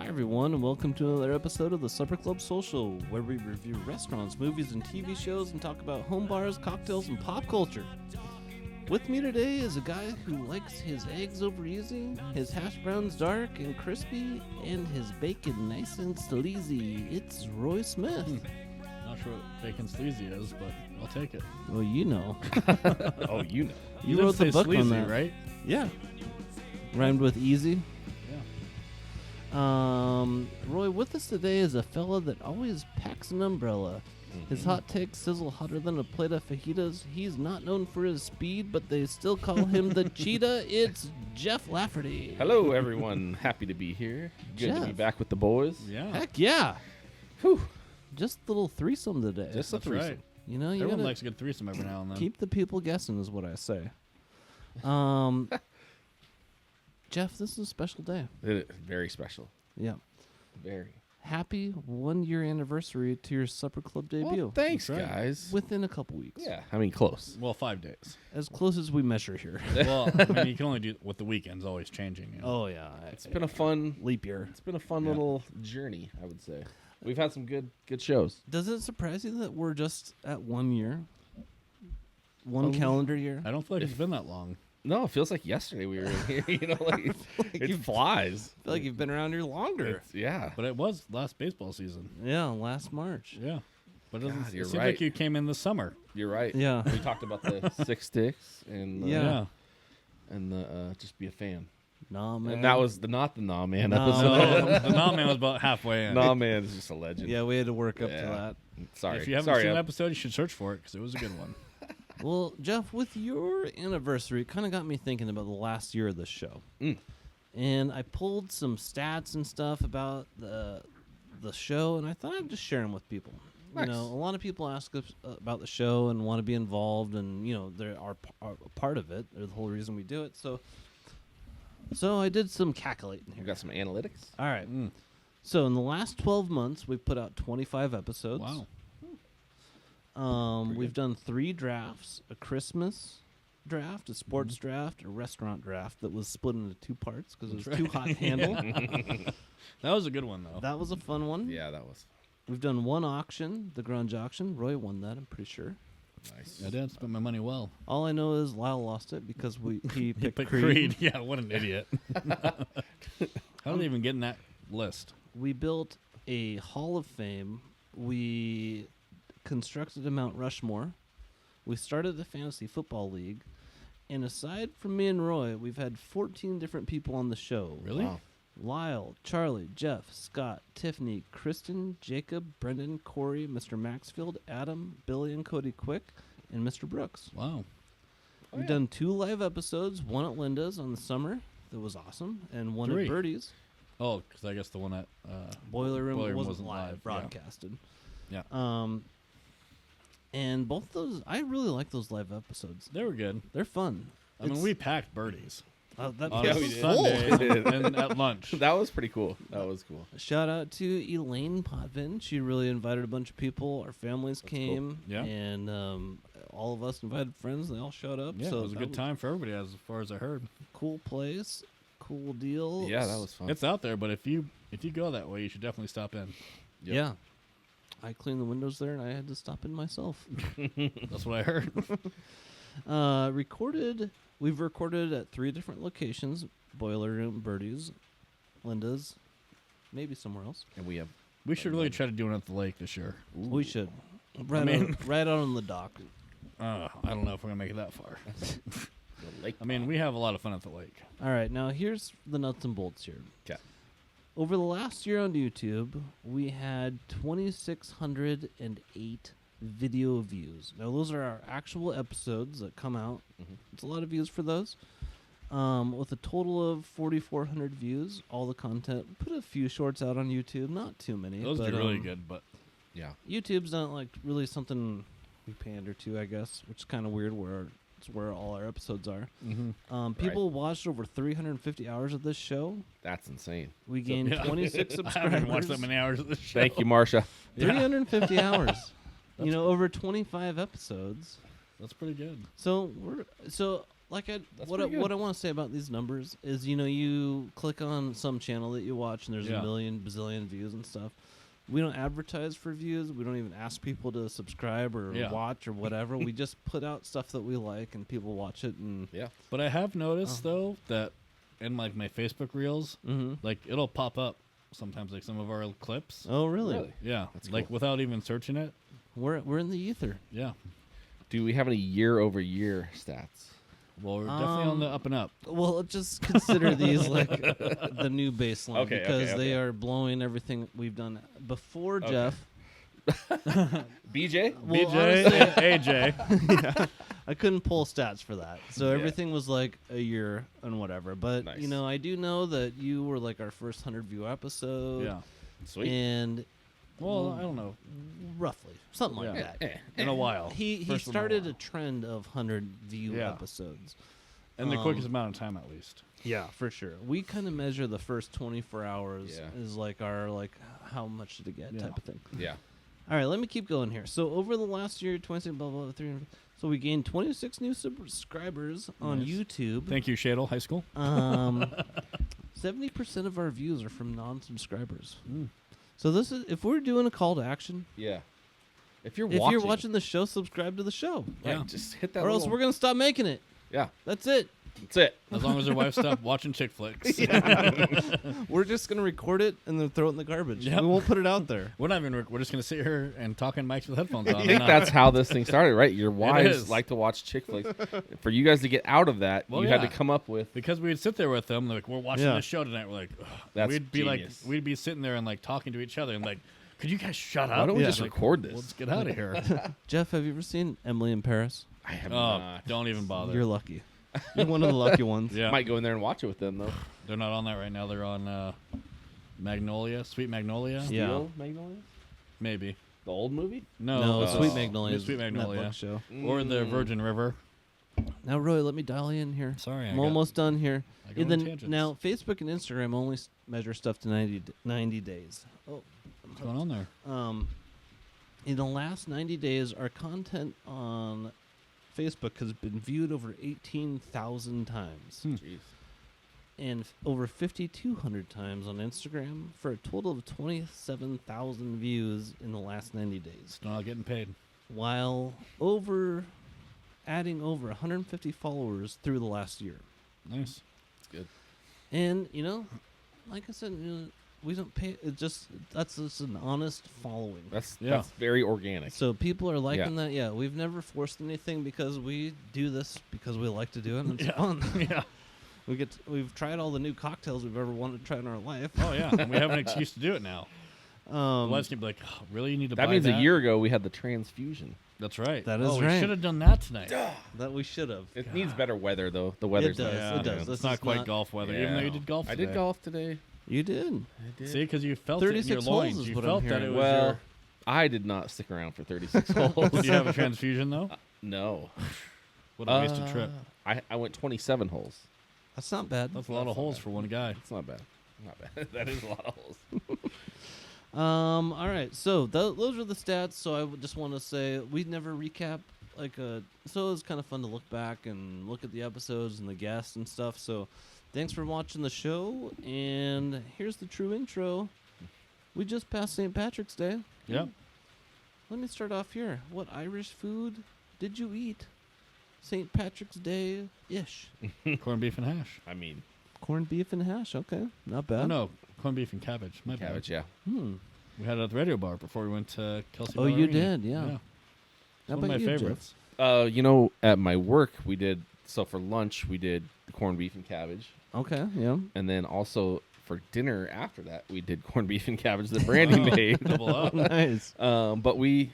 everyone, and welcome to another episode of the Supper Club Social, where we review restaurants, movies, and TV shows and talk about home bars, cocktails, and pop culture. With me today is a guy who likes his eggs over easy, his hash browns dark and crispy, and his bacon nice and sleazy. It's Roy Smith. Not sure what bacon sleazy is, but I'll take it. Well, you know. Oh, you know. You wrote the book sleazy, on that, right? Yeah. Rhymed with easy. Roy, with us today is a fella that always packs an umbrella. His hot takes sizzle hotter than a plate of fajitas. He's not known for his speed, but they still call him the cheetah. It's Jeff Lafferty. Hello, everyone. Happy to be here. Good to be Jeff. back with the boys. Yeah. Heck yeah. Whew. Just a little threesome today. Just a That's threesome. right. You know, you Everyone gotta likes a good threesome every now and then. keep the people guessing is what I say. Jeff, this is a special day. Very special. Yeah. Very. Happy 1 year anniversary to your Supper Club debut. Well, thanks, That's right. guys. Within a couple weeks. Yeah, I mean, close. Well, 5 days. As close as we measure here. Well, I mean, you can only do with the weekends always changing. You know? Oh, yeah. It's been a fun leap year. It's been a fun Yeah. little journey, I would say. We've had some good shows. Does it surprise you that we're just at 1 year? One calendar year? I don't feel like it's been that long. No, it feels like yesterday we were in here. You know, like it flies. I feel like you've been around here longer. Yeah. But it was last baseball season. Yeah, last March. Yeah. But it, doesn't, God, it you're seems right. like you came in this summer. You're right. Yeah. We talked about the six sticks and Yeah. and the just be a fan. Nah, man. And that was not the Nah Man No. episode. No, the Nah Man was about halfway in. Nah Man is just a legend. Yeah, we had to work up to Yeah. that. Sorry. If you haven't Sorry, seen the episode, you should search for it because it was a good one. Well, Jeff, with your anniversary, it kind of got me thinking about the last year of the show. And I pulled some stats and stuff about the show, and I thought I'd just share them with people. Nice. You know, a lot of people ask us about the show and want to be involved, and, you know, they are a part of it. They're the whole reason we do it. So I did some calculating We here. got some analytics. All right. So in the last 12 months, we've put out 25 episodes. Wow. We've done 3 drafts: a Christmas draft, a sports draft, a restaurant draft that was split into 2 parts because it was too hot to handle. That was a good one, though. That was a fun one. Yeah, that was We've done 1 auction, the grunge auction. Roy won that, I'm pretty sure. nice. I did spend my money well. All I know is Lyle lost it because he picked But Creed. Yeah, what an idiot. How did they even get in that list? We built a Hall of Fame. We constructed a Mount Rushmore. We started the Fantasy Football League. And aside from me and Roy, we've had 14 different people on the show. Really? Wow. Lyle, Charlie, Jeff, Scott, Tiffany, Kristen, Jacob, Brendan, Corey, Mr. Maxfield, Adam, Billy and Cody Quick, and Mr. Brooks. Wow. We've done 2 live episodes, one at Linda's on the summer. That was awesome. And one 3. at Birdie's. Oh, because I guess the one at Boiler Room, Boiler Room wasn't wasn't live, live, broadcasted. Yeah. And both those, I really like those live episodes. they were good. They're fun. I mean, we packed birdies That on Yeah, we did. Sunday and at lunch. That was pretty cool. That was cool. Shout out to Elaine Potvin. She really invited a bunch of people. Our families came. Yeah. And all of us invited friends. They all showed up. Yeah, so it was a that good time for everybody, as far as I heard. Cool place. Cool deal. Yeah, that was fun. It's out there, but if you go that way, you should definitely stop in. Yep. Yeah. I cleaned the windows there, and I had to stop in myself. That's what I heard. We've recorded at 3 different locations: Boiler Room, Birdie's, Linda's, maybe somewhere else. And we have We should really try to do it at the lake this year. We should. Right, right out on the dock. I don't know if we're gonna make it that far. the lake. I mean, we have a lot of fun at the lake. All right, now here's the nuts and bolts here. 'Kay. Over the last year on YouTube, we had 2,608 video views. Now, those are our actual episodes that come out. It's a lot of views for those. With a total of 4,400 views, all the content. Put a few shorts out on YouTube, not too many. Those but, are really good, but Yeah. YouTube's not like really something we pander to, I guess, which is kind of weird. It's where all our episodes are. People watched over 350 hours of this show. That's insane. We gained 26 I subscribers. haven't watched that many hours of this show. Thank you, Marsha. 350 hours. You know, over 25 episodes. That's pretty good. So what I want to say about these numbers is, you click on some channel that you watch and there's a million bazillion views and stuff. We don't advertise for views. We don't even ask people to subscribe or watch or whatever. We just put out stuff that we like and people watch it. And But I have noticed though that in like my Facebook reels, like it'll pop up sometimes, like some of our clips. Oh, really? Yeah, That's like cool. without even searching it. We're in the ether. Yeah. Do we have any year-over-year stats? Well, we're definitely on the up and up. Well, just consider these like the new baseline because they are blowing everything we've done before. Jeff. BJ? Well, BJ, honestly, AJ. I couldn't pull stats for that, so Yeah. everything was like a year and whatever. But Nice. I do know that you were like our first 100-view episode. Yeah. Sweet. And Well, I don't know. roughly something like Yeah. that. In a while. He First one in started while. a trend of 100-view Yeah. episodes. In the quickest amount of time, at least. Yeah, for sure. We kind of measure the first 24 hours Yeah. as like our how much did it get Yeah. type of thing. Yeah. All right, let me keep going here. So over the last year, 26 blah blah 300. So we gained 26 new subscribers on Nice. YouTube. Thank you, Shadle High School. 70% of our views are from non-subscribers. Mm. So this is if we're doing a call to action. Yeah. If you're If you're watching the show, subscribe to the show, Yeah. just hit that or else little- we're gonna stop making it. Yeah. That's it. That's it. As long as their wife stopped watching chick flicks. We're just gonna record it and then throw it in the garbage. Yep. We won't put it out there. We're not even. We're just gonna sit here and talk in mics with headphones on. I think that's how this thing started, right? Your wives is. like to watch chick flicks. For you guys to get out of that, Well, you had yeah. to come up with because we'd sit there with them, like we're watching Yeah. this show tonight. We're like, ugh. That's we'd be genius. we'd be sitting there and like talking to each other and like, could you guys shut up? why don't we Yeah. just Like, record this? Let's get out of here. Jeff, have you ever seen Emily in Paris? I have Oh, not. don't even bother. You're lucky. You're one of the lucky ones. Yeah, Might go in there and watch it with them though. they're not on that right now. They're on Magnolia, Sweet Magnolia. Yeah. Steel Magnolias? Maybe. The old movie? No, uh, Sweet Magnolia. Sweet Magnolia. Netflix show. Or the Virgin River. Now, Roy, let me dial you in here. Sorry, I'm almost done here. I go And on then tangents. now, Facebook and Instagram only measure stuff to 90 days. Oh, What's going on there? in the last 90 days, our content on Facebook has been viewed over 18,000 times Jeez. and over 5,200 times on Instagram for a total of 27,000 views in the last 90 days. Still not getting paid. While adding over 150 followers through the last year. Nice. It's good. And, like I said, we don't pay. That's just an honest following. That's Yeah. that's very organic. So people are liking that. Yeah, we've never forced anything because we do this because we like to do it and it's Yeah. fun. Yeah. We've tried all the new cocktails we've ever wanted to try in our life. Oh yeah. And we have an excuse to do it now. Let's be like, oh, really? You need to That buy means that? a year ago we had the transfusion. That's right. That is oh, right. We should have done that tonight. That we should have. It needs better weather though. The weather's does, not- it does. It's This not is quite not- golf weather, Yeah. even though you did golf I today. did golf today. You did. I did. See, because you felt it in your 36 holes loins. is You what I'm felt that it hearing. was Well, I did not stick around for 36 holes. Did you have a transfusion, though? No. What a wasted trip. I went 27 holes. That's not bad. That's a lot of holes for one guy. It's not bad. Not bad. That is a lot of holes. All right. So those are the stats. So I would just want to say we never recap so it was kind of fun to look back and look at the episodes and the guests and stuff. So thanks for watching the show. And here's the true intro. We just passed St. Patrick's Day. Yep. Let me start off here. What Irish food did you eat? St. Patrick's Day ish. Corned beef and hash. I mean, Corned beef and hash. Okay, not bad. Oh, no. Corned beef and cabbage. My bad. cabbage, yeah. We had it at the radio bar before we went to Kelsey. Oh, you Ballerini. did, yeah. How One of about my you, Jeff? favorites. At my work, we did, so for lunch, we did the corned beef and cabbage. Okay, yeah. And then also for dinner after that, we did corned beef and cabbage that Brandy made. Double up. Nice. But we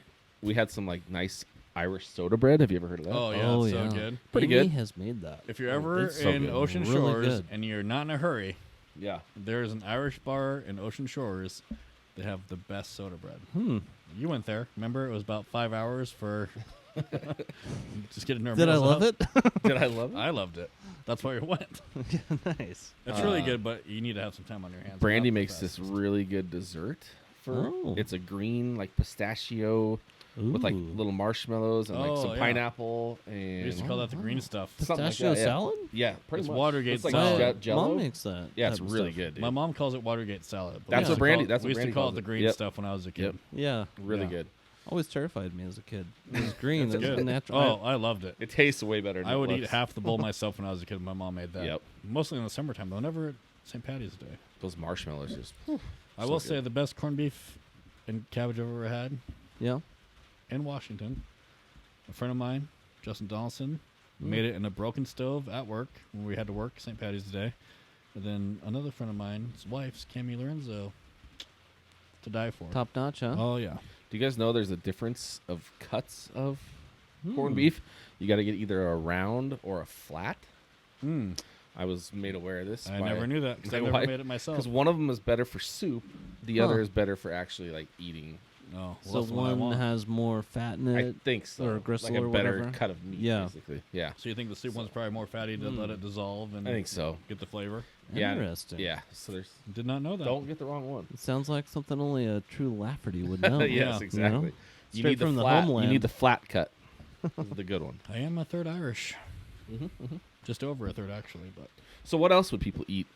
had some like nice Irish soda bread. Have you ever heard of that? Oh, yeah. Oh, it's yeah. so good. Pretty Amy good. has made that. If you're ever it's so in good. Ocean Really Shores good. and you're not in a hurry, Yeah. there is an Irish bar in Ocean Shores. They have the best soda bread. You went there. Remember? It was about 5 hours for just getting our Did I meals love up. it? Did I love it? I loved it. That's why we went. Nice. It's really good, but you need to have some time on your hands. Brandy Not makes fast. this really good dessert. Oh. It's a green like pistachio with like Ooh. little marshmallows and like Oh, some yeah. pineapple We used to and call that the green stuff. something like Pistachio that, yeah. salad? Yeah, pretty It's much. Watergate It's like salad. Jello. Mom makes that. Yeah, it's type of really stuff. good, dude. My mom calls it Watergate salad. But That's we used what to Brandy- call- that's what we used Brandy to call calls it the it. green Yep. stuff when I was a kid. Yep. Yeah. Really Yeah. good. Always terrified me as a kid. It was green. It's It was good. natural. Oh, I loved it. It tastes way better than I would it eat looks. half the bowl myself when I was a kid. My mom made that. Yep. Mostly in the summertime, though. Never at St. Patty's Day. Those marshmallows just. I So will good. say the best corned beef and cabbage I've ever had Yeah. in Washington. A friend of mine, Justin Donaldson, Mm. made it in a broken stove at work when we had to work St. Patty's Day. And then another friend of mine, his wife's, Cami Lorenzo, to die for. Top notch, huh? Oh, yeah. Do you guys know there's a difference of cuts of corned Hmm. beef? You got to get either a round or a flat. Mm. I was made aware of this. I never knew that because I my never wife- made it myself. Because one of them is better for soup, the Huh. other is better for actually like eating. Oh, well, So that's the one I one want. has more fat in I it. think so. or gristle like a or better whatever. cut of meat. Yeah. Basically. Yeah. So you think the soup one's probably more fatty to let it dissolve and I think so. get the flavor? Yeah. Interesting. Yeah. So there's. Did not know that. Don't get the wrong one. It sounds like something only a true Lafferty would know. yes, Yeah. exactly. You Straight need the from the flat. You homeland. need the flat cut. This is the good one. I am a third Irish. Mm-hmm. Just over a third, actually. But So what else would people eat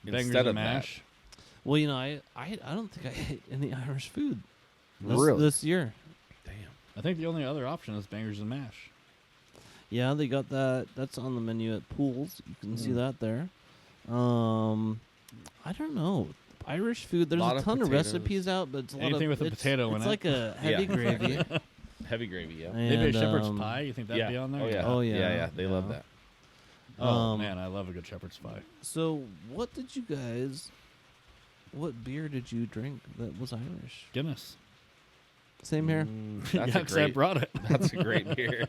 bangers instead and of mash. Well, you know, I don't think I ate any Irish food Really? this year. that? Damn. I think the only other option is bangers and mash. Yeah, they got that. That's on the menu at Pools. You can see that there. I don't know. Irish food. There's Lot a of ton of potatoes. recipes out, but it's a lot Anything of with a potato in it's it. like a heavy Yeah. gravy. Heavy gravy. Yeah. Maybe a and, shepherd's pie. You think that'd yeah. be on there? Oh yeah. Oh, yeah. Yeah. Yeah. They love Yeah. that. Oh Um, man, I love a good shepherd's pie. So, what did you guys? What beer did you drink that was Irish? Guinness. Same here. That's yeah, a 'cause I great. brought it. That's a great beer.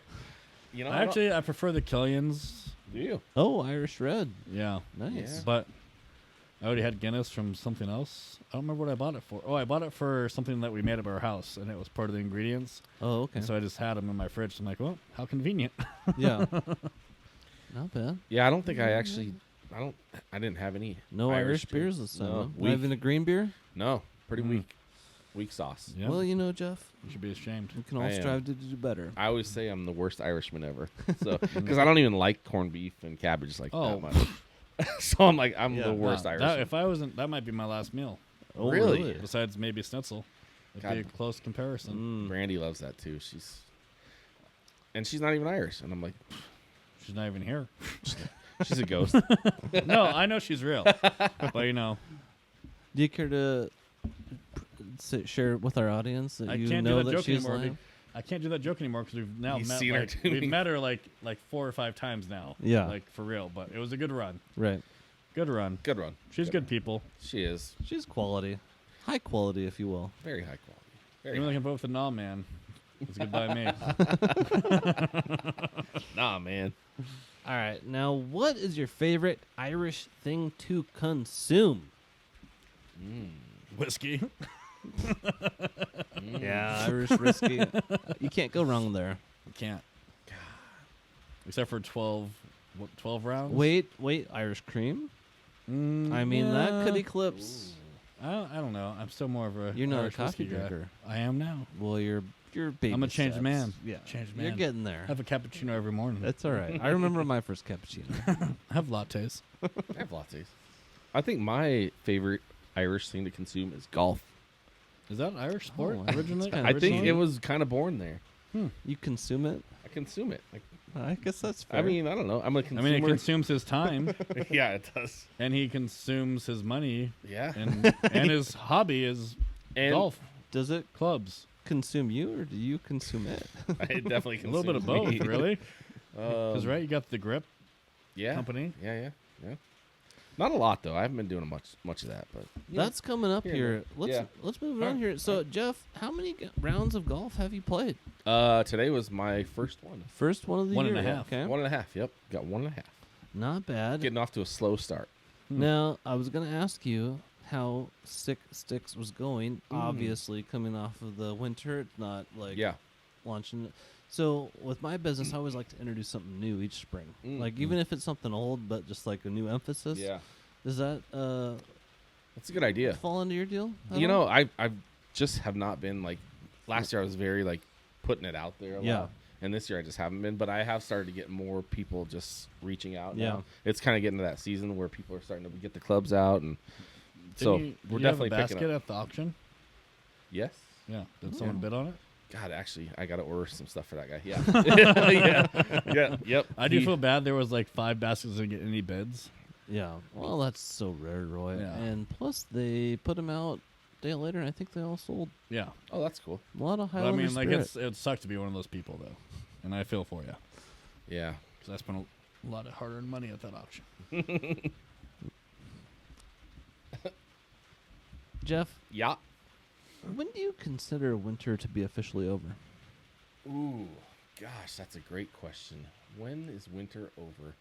You know. I prefer the Killians. do you? Oh, Irish red. Yeah, Nice. Yeah. but I already had Guinness from something else. I don't remember what I bought it for. Oh, I bought it for something that we made at our house, and it was part of the ingredients. Oh, okay. And so I just had them in my fridge. I'm like, well, how convenient. Yeah. Not bad. Yeah. I don't think I actually. I didn't have any. No Irish beer. beers this time. No, huh? Not weak. even a green beer. No. Pretty Mm. weak. Weak sauce. Yeah. Well, you know, Jeff, You should be ashamed. we can all I am. strive to do better. I always say I'm the worst Irishman ever. So because I don't even like corned beef and cabbage like Oh. that much. So I'm like I'm Yeah. the worst Wow, Irishman. if I wasn't, that might be my last meal. Oh, Really? Besides maybe schnitzel. It'd be a God. close comparison. Mm. Brandy loves that too. She's not even Irish, and I'm like, She's not even here. she's a ghost. No, I know she's real, but you know, Do you care to share with our audience that I you can't do know that that joke she's anymore. lying? I can't do that joke anymore because we've now He's met. seen her Like, doing we've met her like 4 or 5 times now. Yeah. like for real. But it was a good run. Right. Good run. Good run. She's good people. She is She's quality. High quality, if you will. very high quality. Very Even though I high. can vote with the nah man. It's good by me. Nah, man. All right. Now, what is your favorite Irish thing to consume? Whiskey. Yeah, Irish whiskey. You can't go wrong there. You can't. Except for 12 rounds. Wait, Irish cream? I mean, that could yeah. eclipse. I don't know. I'm still more of a. You're not Irish a coffee whiskey guy. drinker. I am now. Well, you're baby I'm a changed steps. man. Yeah, Changed You're man. getting there. I have a cappuccino every morning. That's all right. I remember my first cappuccino. I have lattes. I have lattes. I think my favorite Irish thing to consume is golf. Is that an Irish sport Oh, it's originally? kinda I think originally? it was kind of born there. You consume it? I consume it. Like, I guess that's fair. I mean, I don't know. I'm a I consumer. mean, it consumes his time, yeah, it does. and he consumes his money, Yeah. and his hobby is And golf does it clubs. consume you, or do you consume it? it definitely A little bit of both, consumes me. really. Because right, you got the grip Yeah. company. Yeah. Not a lot though. I haven't been doing much of that, but That's coming up Here, here. yeah. Let's move on Alright, here. So, Jeff, how many rounds of golf have you played? today was my first one. First one of the One year. and a half. Okay. 1.5. Yep, got 1.5. Not bad. Getting off to a slow start. Now, I was going to ask you how Sick Sticks was going. Obviously, coming off of the winter, it's not like Yeah. launching it. So, with my business, I always like to introduce something new each spring. Like, even if it's something old, but just like a new emphasis. Yeah. Does that That's a good idea. fall into your deal? at You all? know, I just have not been like. Last year I was very like putting it out there a Yeah. lot. And this year I just haven't been, but I have started to get more people just reaching out. Yeah. Now. It's kind of getting to that season where people are starting to get the clubs out, and Did we're you definitely have a picking basket up. at the auction. Yes. Yeah. Did someone bid on it? God, actually, I got to order some stuff for that guy. Yeah. yeah. Yep. I do feel bad. There was like 5 baskets didn't get any bids. Yeah. Well, that's so rare, Roy. Yeah. And plus, they put them out a day later, and I think they all sold. Yeah. Oh, that's cool. A lot of But I Highlander mean, like Spirit. it sucked to be one of those people though, and I feel for you Yeah. because I spent a lot of hard-earned money at that auction. Jeff, Yeah. when do you consider winter to be officially over? Ooh, gosh, that's a great question. When is winter over?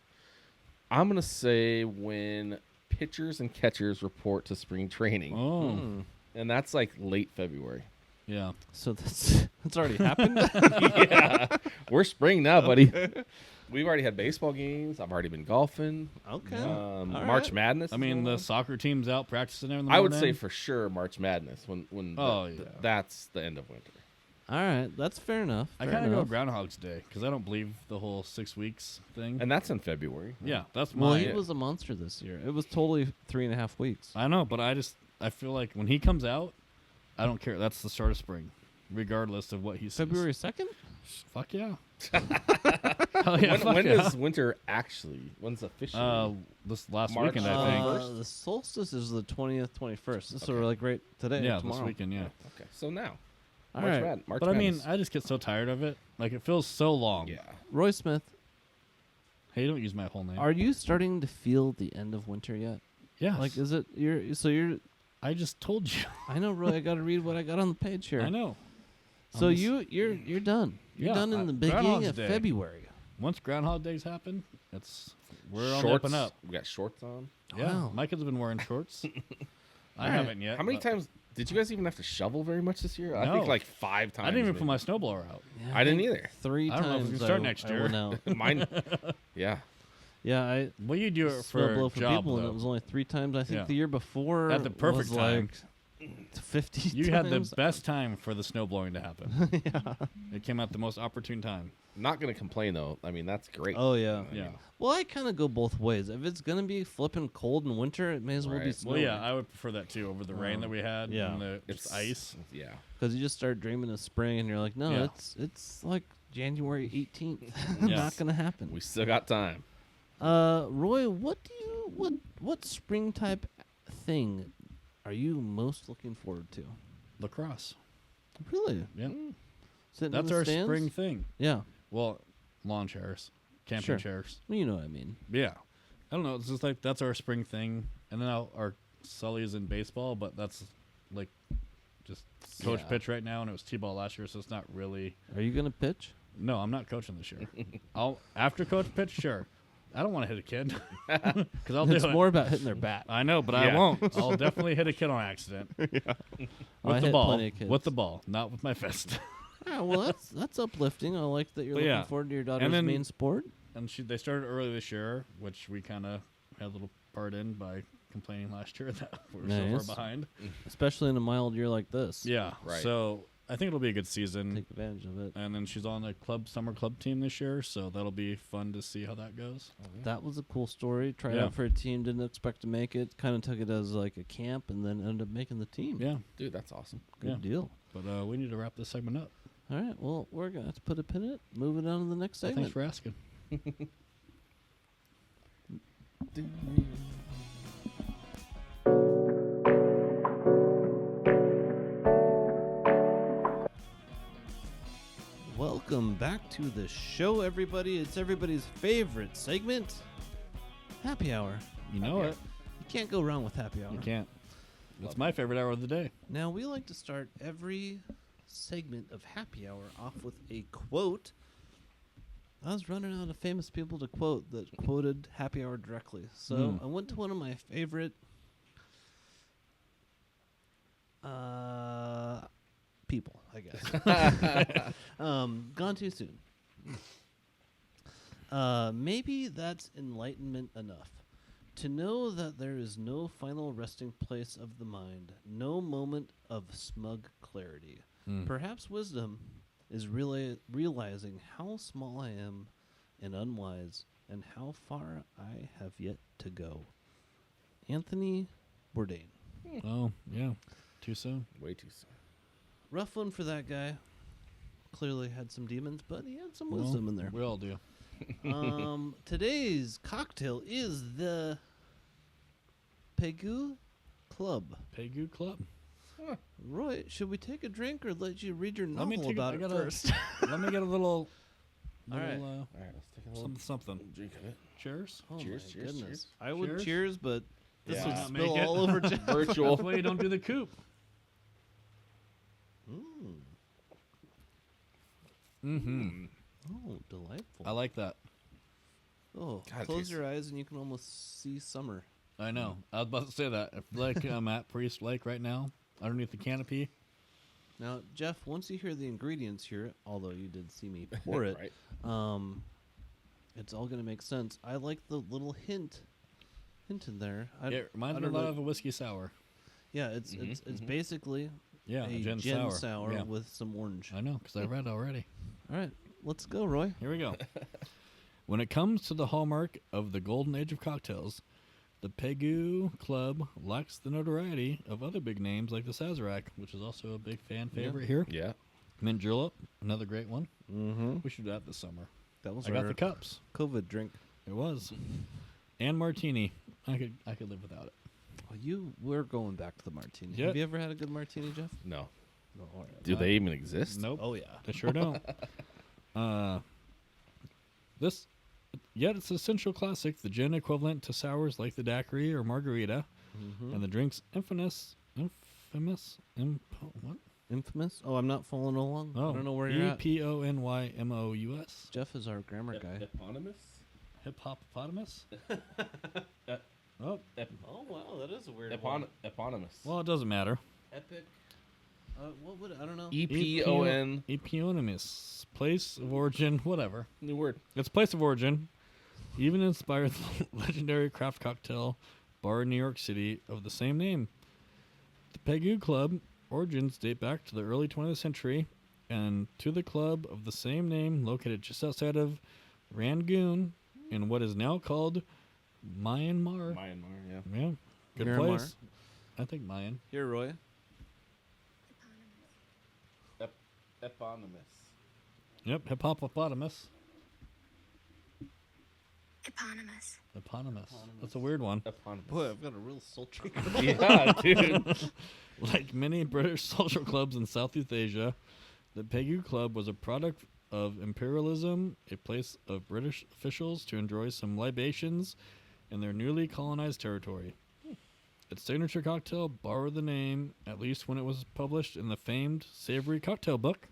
I'm going to say when pitchers and catchers report to spring training. Oh, And that's like late February. yeah. So that's already happened? Yeah. We're spring now, buddy. We've already had baseball games. I've already been golfing. Okay. March right. Madness. I is mean, going the on. soccer team's out practicing in the I would morning. say for sure March Madness when Oh, that's the end of winter. All right. That's fair enough. I fair kind of go enough. Groundhog's Day because I don't believe the whole 6 weeks thing. And that's in February. yeah, that's Well, my. he was a monster this year. It was totally 3.5 weeks. I know, but I feel like when he comes out, I don't care. That's the start of spring, regardless of what he says. February 2nd? Fuck yeah. Hell yeah. fuck When yeah. is winter actually? When's officially? This last March weekend, I think. 21st? The solstice is the 20th, 21st. This is Okay. like right today. Yeah, tomorrow. this weekend, yeah. Okay, so now. All March right. March But I mean, Madness. I just get so tired of it. Like, it feels so long. Yeah. Roy Smith, Hey, don't use my whole name. are you starting to feel the end of winter yet? Yes. Like, is it you're? I just told you. I know, Roy. I got to read what I got on the page here. I know. So I'm just- you're done. You're Yeah, done in the beginning Groundhog's of Day. February. Once Groundhog Days happen, we're on the Shorts. up and up. We got shorts on. Yeah, Wow. my kids have been wearing shorts. I All right. haven't yet. How many but times did you guys even have to shovel very much this year? I think No. like 5 times. I didn't even maybe. put my snowblower out. Yeah, I didn't think either. 3 I don't know if we times. can start next year. went out. Mine. Yeah. Yeah, I Well, you do it snow for blow for job, people, and though. it was only 3 times. I think Yeah. the year before At the perfect was time. like 50 You had the times. best time for the snow blowing to happen. It came at the most opportune time. Not gonna complain though. I mean, that's great. Oh yeah. Yeah. Well, I kind of go both ways. If it's gonna be flipping cold in winter, it may as well be Right. snow. Well, yeah, I would prefer that too over the rain that we had. yeah. And the just ice. Yeah. because you just start dreaming of spring, and you're like, no, Yeah. it's like January 18th. Yeah. Not gonna happen. We still got time. Roy, what spring type thing are you most looking forward to? Lacrosse. Really? Yeah. Sitting in That's the our stands? spring thing. Yeah. Well, lawn chairs, camping Sure. chairs. Well, you know what I mean. Yeah. I don't know. It's just like that's our spring thing. And then our Sully is in baseball, but that's like just coach Yeah. pitch right now, and it was T-ball last year, so it's not really. Are you gonna pitch? No, I'm not coaching this year. I'll after coach pitch, sure. I don't want to hit a kid because I'll do It's it. more about hitting their bat. I know, but Yeah. I won't. I'll definitely hit a kid on accident I with the hit ball. plenty of kids. With the ball, not with my fist. Yeah, well, that's uplifting. I like that you're But looking yeah. forward to your daughter's then- main sport. And they started early this year, which we kind of had a little part in by complaining last year that we were so Nice. far behind. Especially in a mild year like this. Yeah, Right. So I think it'll be a good season. Take advantage of it. And then she's on the summer club team this year, so that'll be fun to see how that goes. That was a cool story. Tried Yeah. out for a team, didn't expect to make it. Kind of took it as like a camp, and then ended up making the team. Yeah, Dude, that's awesome. Good yeah. deal. But we need to wrap this segment up. All right. Well, we're gonna have to put a pin in it. Move it on to the next So segment. thanks for asking. Welcome back to the show, everybody. It's everybody's favorite segment, Happy Hour. You know it. You can't go wrong with Happy Hour. You can't. It's my favorite hour of the day. Now, we like to start every segment of Happy Hour off with a quote. I was running out of famous people to quote that quoted Happy Hour directly. So I went to one of my favorite people, I guess. Gone too soon. Maybe that's enlightenment enough. To know that there is no final resting place of the mind, no moment of smug clarity. Perhaps wisdom, is really realizing how small I am and unwise, and how far I have yet to go. Anthony Bourdain. Oh, yeah. Too soon. Way too soon. Rough one for that guy. Clearly had some demons, but he had some wisdom in there. We all do. Today's cocktail is the Pegu Club. Pegu Club. Roy, should we take a drink or let you read your Let me novel take about I it gotta- first? Let me get a little, All right. All right, let's take a little something. drink of it. Cheers. Oh Cheers, my cheers, goodness. cheers. I would Cheers. cheers, but this Yeah. would Not spill make it. all over Jeff. Virtual. That's why you don't do the coupe. Mm-hmm. Oh, delightful. I like that. Oh, God, it close tastes- your eyes and you can almost see summer. I know. I was about to say that. Like I'm at Priest Lake right now, underneath the canopy. Now, Jeff, once you hear the ingredients here, although you did see me pour it, Right. it's all going to make sense. I like the little hint in there. It reminds I me a don't lot know- of a whiskey sour. Yeah, it's basically Yeah, a gin, gin sour. Yeah. with some orange. I know, because I read already. All right, let's go, Roy. Here we go. When it comes to the hallmark of the golden age of cocktails, the Pegu Club lacks the notoriety of other big names like the Sazerac, which is also a big fan favorite here. Yeah. Mint Julep, another great one. Mm-hmm. We should do that this summer. That was I got the cups. COVID drink. It was. And martini. I could live without it. Well, we're going back to the martini. Yep. Have you ever had a good martini, Jeff? No. No. All right. Do they even exist? Nope. Oh yeah. They sure don't. Yet it's an essential classic, the gin equivalent to sours like the daiquiri or margarita, Mm-hmm. and the drink's infamous. Infamous. Oh, I'm not following along. Oh, I don't know where you're at. EPONYMOUS. Jeff is our grammar guy. Eponymous? Hip hopopotamus. Oh, Oh wow, that is a weird Eponymous. well, it doesn't matter. Epic. What would I don't know. EPON. Eponymous. Place of origin, whatever. New word. Its place of origin even inspired the legendary craft cocktail bar in New York City of the same name. The Pegu Club origins date back to the early 20th century and to the club of the same name located just outside of Rangoon in what is now called Myanmar. Myanmar, yeah. Yeah, good Myanmar. place. I think Mayan. Here, Roy. Eponymous. Yep, hippopotamus. Eponymous. Eponymous. That's a weird one. Eponymous. Boy, I've got a real sultry. Yeah, dude. Like many British social clubs in Southeast Asia, the Pegu Club was a product of imperialism, a place of British officials to enjoy some libations in their newly colonized territory. Its signature cocktail borrowed the name, at least when it was published in the famed Savory Cocktail Book.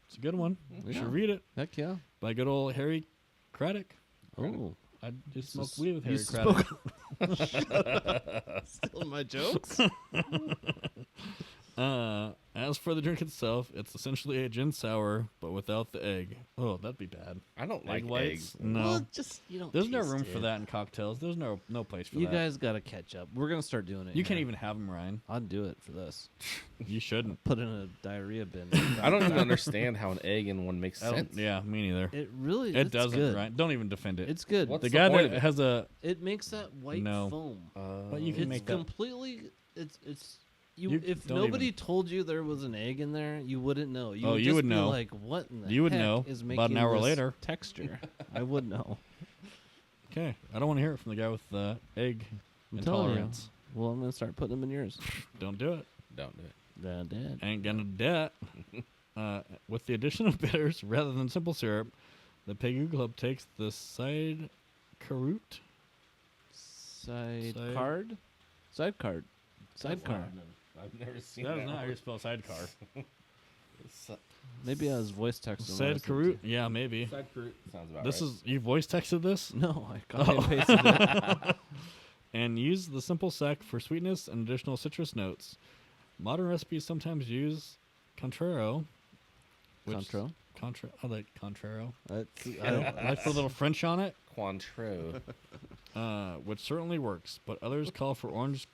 It's a good one. You Yeah. should read it. Heck yeah. By good old Harry Craddock. Oh, I just smoked s- weed with you Harry Craddock. stealing my jokes. As for the drink itself, it's essentially a gin sour, but without the egg. Oh, that'd be bad. I don't Egg like whites? eggs. No. Well, just you don't. There's no taste room for it. that in cocktails. There's no place for You that. guys got to catch up. We're gonna start doing it. You can't here. even have them, Ryan. I'd do it for this. You shouldn't. Put in a diarrhea bin. I don't even understand how an egg in one makes I don't- sense. Yeah, me neither. It really. It it's doesn't, Good. Ryan. Don't even defend it. It's good. What's the the guy point of that it? has a It makes that white No. foam. But you can It's make that. completely. It's. You If don't nobody even- told you there was an egg in there, you wouldn't know. You Oh, would you just would be know. Like, what in the You would heck know is about making an hour this later. texture? I would know. Okay, I don't want to hear it from the guy with the egg I'm telling you. intolerance. Well, I'm gonna start putting them in yours. Don't do it. Don't do it. Dad. Ain't gonna do it. With the addition of bitters rather than simple syrup, the Pegu Club takes the side carrot. Sidecar. I've never seen That that. is not how one. you spell sidecar. Maybe I was voice texting. Side carrot? Yeah, maybe. Side fruit sounds about This right. is you voice texted this No, I copy and pasted it. and use the simple sec for sweetness and additional citrus notes. Modern recipes sometimes use Contraro. Contro. I like Contraro. I I like put a little French on it, Cointreau. which certainly works, but others call for orange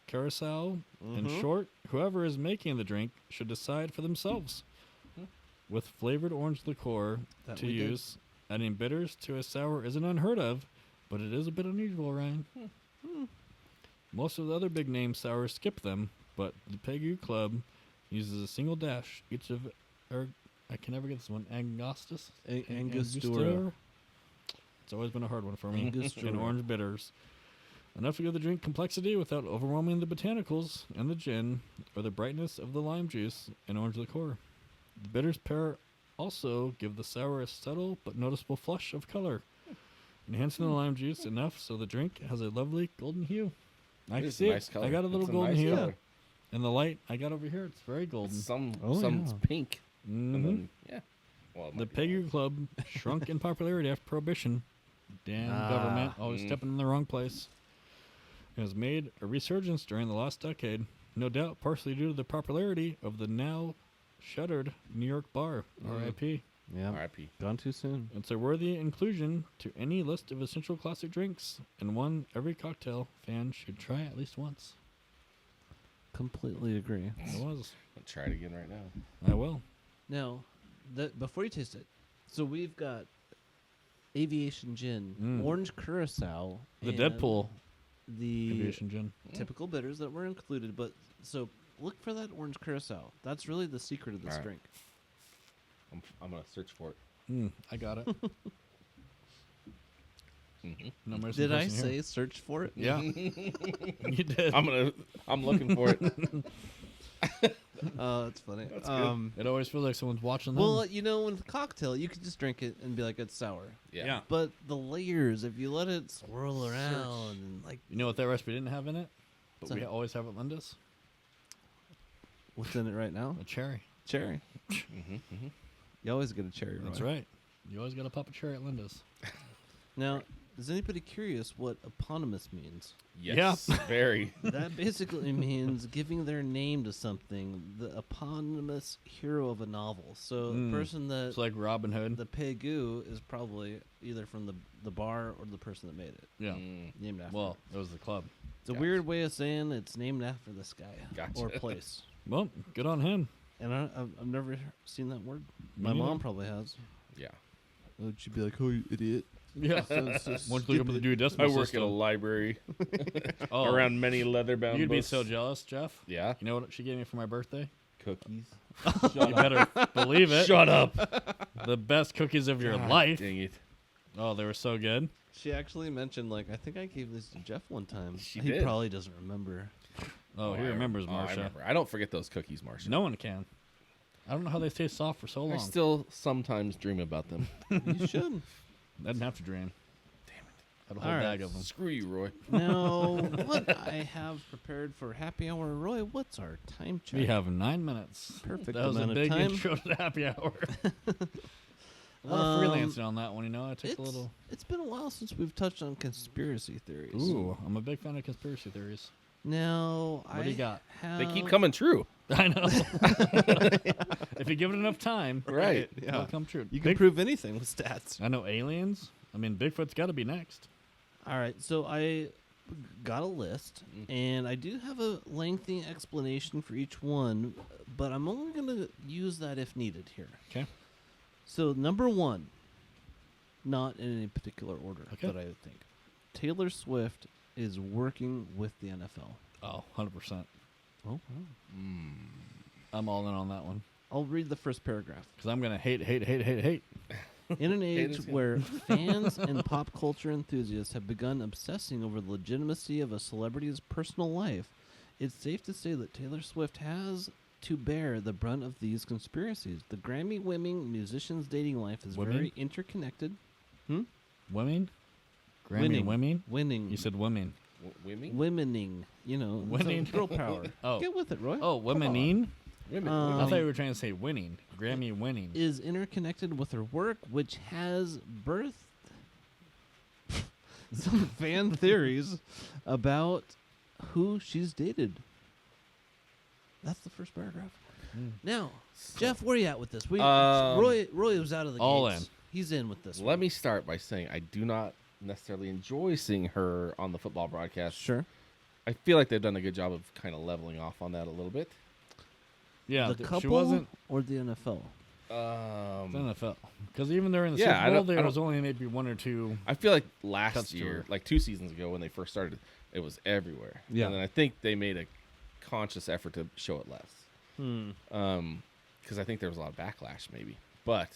curacao. In Mhm. short, whoever is making the drink should decide for themselves. with flavored orange liqueur That to we did. use. Adding bitters to a sour isn't unheard of, but it is a bit unusual, Ryan. Most of the other big name sours skip them, but the Pegu Club uses a single dash. Each of I can never get this one. Angostus? Angostura. It's always been a hard one for me. Angostura. And orange bitters. Enough to give the drink complexity without overwhelming the botanicals and the gin, or the brightness of the lime juice and orange liqueur. The bitters pair also give the sour a subtle but noticeable flush of color, enhancing the lime juice enough so the drink has a lovely golden hue. I It can is a see nice it. color. I got a little It's golden nice hue. color. And the light I got over here, it's very golden. Some's yeah. pink. Mhm. And then, yeah. Well, it The might be Pegu Club shrunk in popularity after Prohibition. Damn government, always stepping in the wrong place. It has made a resurgence during the last decade, no doubt partially due to the popularity of the now shuttered New York bar, R.I.P. Yeah. R.I.P. Gone too soon. It's a worthy inclusion to any list of essential classic drinks, and one every cocktail fan should try at least once. Completely agree. It was. I'll try it again right now. I will. Now, before you taste it, so we've got Aviation Gin, Orange Curacao, The and Deadpool the Aviation Gin. typical bitters that were included. But so look for that Orange Curacao. That's really the secret of this All right. drink. I'm going to search for it. I got it. Mhm. No mercy Did I person say here. search for it? Yeah. You did. I'm looking for it. Oh, that's funny. That's good. It always feels like someone's watching them. Well, you know, with a cocktail, you could just drink it and be like, it's sour. Yeah. But the layers, if you let it swirl around and like You know what that recipe didn't have in it? But What's we that? always have at Linda's? what's in it right now? A cherry. Cherry. Mm-hmm, mm-hmm. You always get a cherry. That's Roy. right. You always got to pop a cherry at Linda's. Now, is anybody curious what eponymous means? Yes. Very. That basically means giving their name to something, the eponymous hero of a novel. So the person that It's like Robin Hood. the Pegu is probably either from the bar or the person that made it. Yeah. Named after. Well, it was the club. it's a gotcha. weird way of saying it's named after this guy Gotcha. or place. Well, good on him. And I've never seen that word. Me My mom neither. probably has. Yeah. She'd be like, "Oh, you idiot!" Yeah. So Once you look up the I decimal work system. at a library Oh, around many leather-bound You'd be books. so jealous, Jeff. Yeah. You know what she gave me for my birthday? Cookies. You better believe it. Shut up. The best cookies of your God life. Dang it. Oh, they were so good. She actually mentioned, like, I think I gave this to Jeff one time. She he did. probably doesn't remember. Oh, he I remembers I Marsha. remember. I don't forget those cookies, Marsha. No one can. I don't know how they stay soft for so long. I still sometimes dream about them. You should. I didn't have to dream. Damn it. I had a whole All right. bag of them. Screw you, Roy. Now, what I have prepared for happy hour, Roy, what's our time check? We have 9 minutes. Perfect That was a amount of big time. intro to the happy hour. A lot of freelancing on that one, you know. I took a little. It's been a while since we've touched on conspiracy theories. Ooh, I'm a big fan of conspiracy theories. Now, What do you got? Have, They keep coming true. I know. If you give it enough time, Right. it'll come true. You can prove anything with stats. I know aliens. I mean, Bigfoot's got to be next. All right, so I got a list, and I do have a lengthy explanation for each one, but I'm only going to use that if needed here. Okay. So, number one, not in any particular order Okay. that I would think. Taylor Swift is working with the NFL. Oh, 100%. Oh, I'm all in on that one. I'll read the first paragraph. Because I'm going to hate. In an age Haters, yeah. where fans and pop culture enthusiasts have begun obsessing over the legitimacy of a celebrity's personal life, it's safe to say that Taylor Swift has to bear the brunt of these conspiracies. The Grammy-winning musician's dating life is Women? very interconnected. Women? Grammy Winning. women? Winning. You said women. Women? Womening. You know, it's Winning? like girl power. Oh. Get with it, Roy. Oh, womening? Women. Um, I thought you were trying to say winning. Grammy winning. Is interconnected with her work, which has birthed some fan theories about who she's dated. That's the first paragraph. Now, Jeff, where are you at with this? Roy was out of the all gates. He's in with this. Let me start by saying I do not necessarily enjoy seeing her on the football broadcast. Sure. I feel like they've done a good job of kind of leveling off on that a little bit. Yeah, The she couple wasn't. or the NFL? The NFL. Because even during the Yeah, I Super Bowl, don't- there I was don't- only maybe one or two. I feel like Cuts last to year, it. like 2 seasons ago when they first started, it was everywhere. Yeah. And then I think they made a conscious effort to show it less. Hmm. Because I think there was a lot of backlash, maybe. But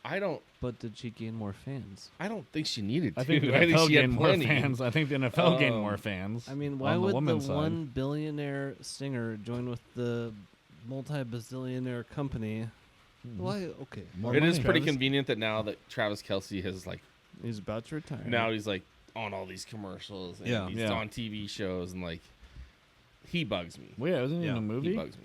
I don't But did she gain more fans? think she needed to. I think the I think NFL she had gained more plenty. fans. I think the NFL gained more fans. I mean, why on would the women's side. $1 billionaire singer join with the multi-bazillionaire company? Why? Okay. More It is money. pretty Travis- convenient that now that Travis Kelce has like He's about to retire. now he's like on all these commercials and Yeah. he's Yeah. on TV shows and like he bugs me. Well, yeah, wasn't he in Yeah, a He movie? bugs me.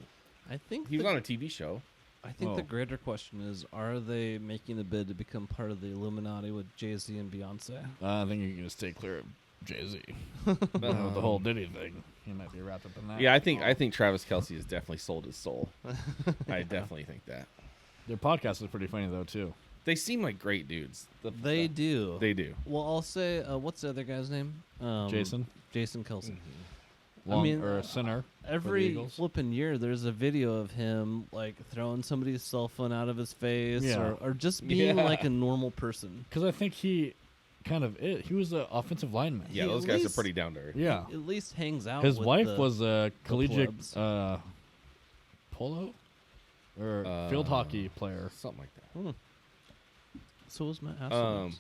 I think He was on a TV show. I think the Oh. greater question is: are they making a bid to become part of the Illuminati with Jay-Z and Beyonce? I think you can just stay clear of Jay-Z. With the whole Diddy thing. He might be wrapped up in that. Yeah, I think Travis Kelce has definitely sold his soul. I definitely think that. Their podcast is pretty funny, though, too. They seem like great dudes. They do. They do. Well, I'll say, what's the other guy's name? Jason? Jason Kelsey. Long, mean, or a center. Every Eagles. flipping year, there's a video of him like throwing somebody's cell phone out of his face, Yeah. or just being Yeah. like a normal person. Because I think he kind of he was an offensive lineman. Yeah, He those at guys least- are pretty down to earth. Yeah. At least hangs out. His with wife the- was a collegiate plebs. polo or field hockey player. Something like that. So was Matt Um,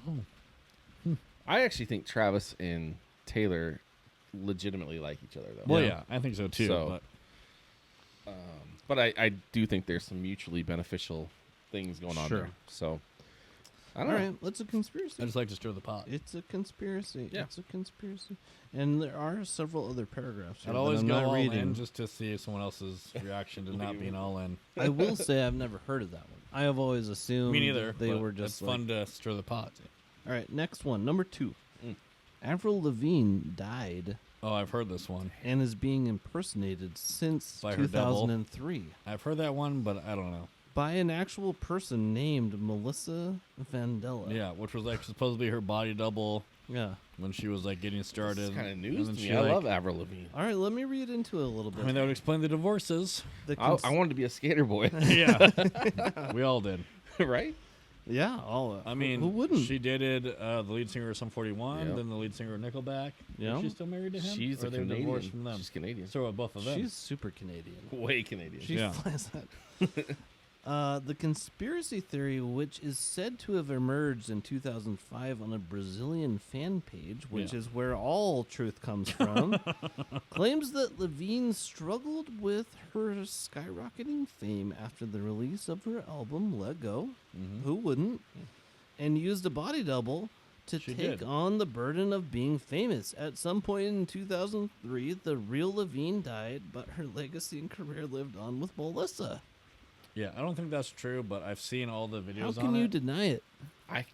Hasselbeck's. I actually think Travis and Taylor legitimately like each other, though. Well, yeah, I think so too. So- but But I do think there's some mutually beneficial things going on Sure. there. So, I All don't know. right, it's a conspiracy. I just like to stir the pot. It's a conspiracy. Yeah. It's a conspiracy. And there are several other paragraphs here I'd that always I'm go not all reading. in just to see someone else's reaction to not being all in. I will say I've never heard of that one. I have always assumed Me neither. they but were just it's fun to stir the pot. All right, next one, number 2. Mm. Avril Lavigne died Oh, I've heard this one. and is being impersonated since By her devil. 2003 I've heard that one, but I don't know. by an actual person named Melissa Vandella. Yeah, which was like supposedly her body double Yeah. when she was like getting started. It's kind of And news to then me. she, I like- love Avril Lavigne. All right, let me read into it a little bit. I mean, that would explain the divorces. The I cons- wanted to be a skater boy, Yeah, we all did. right? yeah, all I mean, who wouldn't? She dated the lead singer of Sum 41, Yep. then the lead singer of Nickelback. Yeah. Is she still married to him? She's or a they divorced Canadian. from them? She's Canadian. So are both of them. She's super Canadian. Way Canadian. She Yeah. flies that. The conspiracy theory, which is said to have emerged in 2005 on a Brazilian fan page, which Yeah. is where all truth comes from, claims that Levine struggled with her skyrocketing fame after the release of her album Let Go. Mhm. Who wouldn't? And used a body double to She take did. on the burden of being famous. At some point in 2003, the real Levine died, but her legacy and career lived on with Melissa. Yeah, I don't think that's true, but I've seen all the videos How can on you it. deny it? I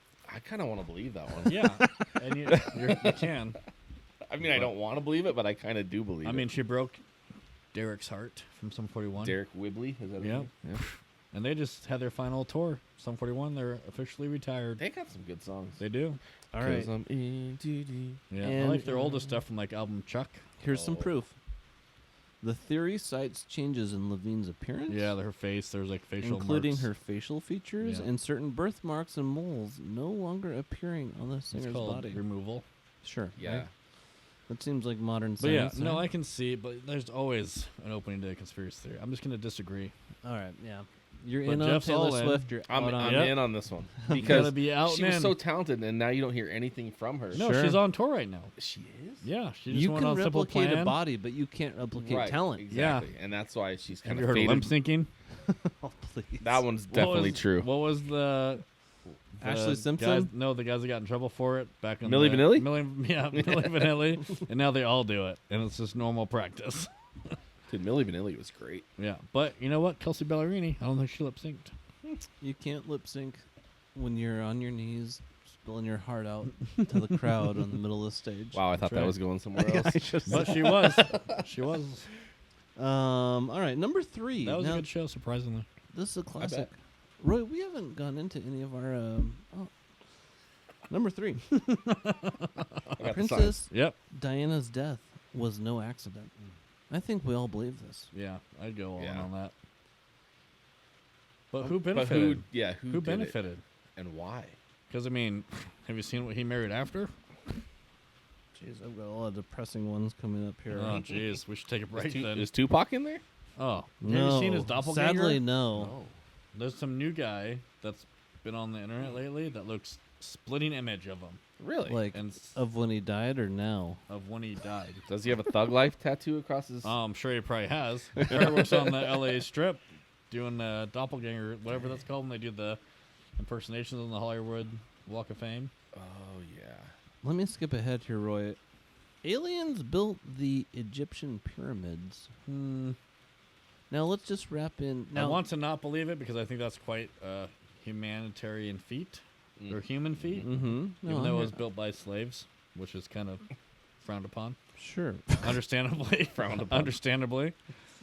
kind of want to believe that one. Yeah, and you can. I mean, I don't want to believe it, but I kind of do believe I it. mean, she broke Derek's heart from Sum 41. Derek Whibley, is that his Yeah. name? Yeah. And they just had their final tour. Sum 41, they're officially retired. They got some good songs. They do. All right, 'Cause I'm in too deep. Yeah, I And- like their oldest stuff from like album Chuck. here's some Oh. proof. The theory cites changes in Levine's appearance, Yeah, her face. There's like facial including marks. her facial features Yeah. and certain birthmarks and moles no longer appearing on the It's singer's called body. removal. Sure. Yeah. right? That seems like modern But yeah, science. no, huh? I can see, but there's always an opening to a conspiracy theory. I'm just gonna disagree. All right, yeah. You're But in on Jeff's Taylor all in. Swift. You're I'm out on Yep. in on this one Gotta because be out she and was in. so talented, and now you don't hear anything from her. No, Sure. she's on tour right now. She is. Yeah, she just You went can on Simple replicate Plan. a body, but you can't replicate Right, talent. exactly. And that's why she's Have kind you of heard of faded. lip syncing? Oh, please. That one's What definitely was- true. What was the Ashley guys, Simpson? no, the guys that got in trouble for it back in Milli the- Vanilli? Yeah, Milli Vanilli, and now they all do it, and it's just normal practice. Dude, Milli Vanilli was great. Yeah, but you know what? Kelsey Ballerini, I don't think she lip synced. You can't lip sync when you're on your knees, spilling your heart out to the crowd in the middle of the stage. Wow, I thought That's right. that was going somewhere else. But she was. She was. All right, number 3. That was now, a good show, surprisingly. this is a classic. bet. Roy, we haven't gone into any of our. Number 3. I got the signs. Princess Yep. Diana's death was no accident. I think we all believe this. Yeah, I'd go all in Yeah. on that. But who But benefited? who Who did benefited? it and why? Because, I mean, have you seen what he married after? Jeez, I've got a lot of depressing ones coming up here. Oh, jeez. We should take a break then. Is Tupac in there? Oh. No, Have you seen his doppelganger? sadly, no. There's some new guy that's been on the internet lately that looks splitting image of him. Really? Like, And of when he died or now? of when he died. Does he have a Thug Life tattoo across his? I'm sure he probably has. He probably works on the LA Strip doing doppelganger, whatever that's called, when they do the impersonations on the Hollywood Walk of Fame. Oh yeah. Let me skip ahead here, Roy. Aliens built the Egyptian pyramids. Now let's just wrap in. I Now, want to not believe it because I think that's quite a humanitarian feat or human feat, Mm-hmm. even though it was built by slaves, which is kind of frowned upon. Sure. Understandably. Frowned upon. Understandably.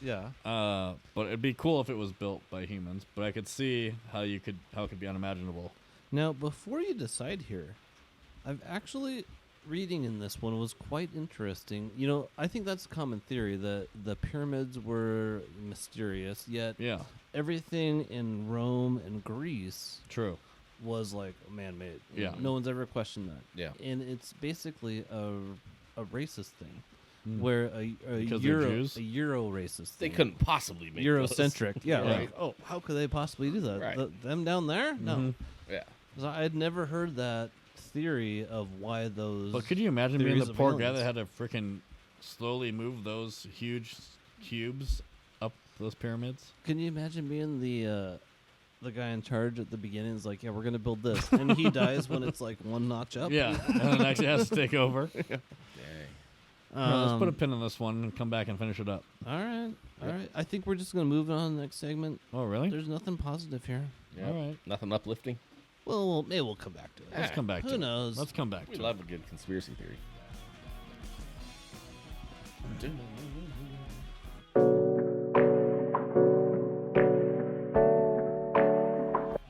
Yeah. But it'd be cool if it was built by humans. But I could see how it could be unimaginable. Now, before you decide here, I've actually reading in this one was quite interesting. You know, I think that's a common theory that the pyramids were mysterious, yet Yeah, everything in Rome and Greece true. was like man-made. Yeah. No one's ever questioned that. Yeah. And it's basically a racist thing, Mm. where a Because they're Euro Jews? a Euro racist They thing. couldn't possibly make Eurocentric. Yeah. Yeah. Like, oh, how could they possibly do that? Right. Them down there? No. Mhm. Those. Yeah. 'Cause I had never heard that theory of why those. But could you imagine being theories the of poor guy aliens. that had to freaking slowly move those huge cubes up those pyramids? Can you imagine being the guy in charge at the beginning? Is like, yeah, we're gonna build this, and he dies when it's like one notch up. Yeah, and then actually has to take over. Dang. No, let's put a pin in this one and come back and finish it up. All right. I think we're just gonna move on to the next segment. Oh, really? There's nothing positive here. Yeah. All right. Nothing uplifting. Well, maybe we'll come back to it. Let's come back to Who it. knows? Let's come back We to love a good conspiracy theory.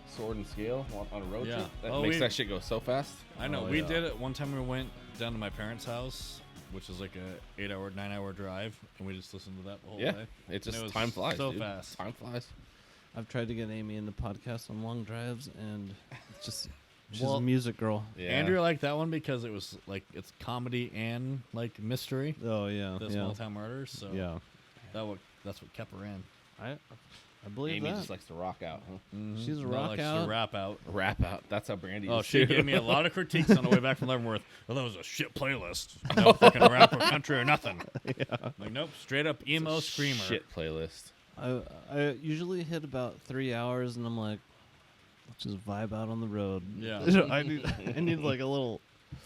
Sword and scale on a road Yeah. trip. That Oh, makes we- that shit go so fast. I know. Oh, We yeah. did it one time. We went down to my parents' house, which is like a 8-hour, 9-hour drive, and we just listened to that the whole Yeah, day. it just And it was time flies. so dude. fast. Time flies. I've tried to get Amy into podcasts on long drives, and it's just she's Well, a music girl. Yeah. Andrew liked that one because it was like it's comedy and like mystery, Oh yeah, the small town murders. So yeah. that's what kept her in. I believe Amy that. just likes to rock out. Huh? She's a Not rock like she out. rap out. Rap out. That's how Brandy Oh, is. she too. gave me a lot of critiques on the way back from Leavenworth. Well, that was a shit playlist. No fucking rap or country or nothing. Like, nope, straight up emo screamer. Shit playlist. I usually hit about 3 hours, and I'm like, let's just vibe out on the road. Yeah. I need like a little.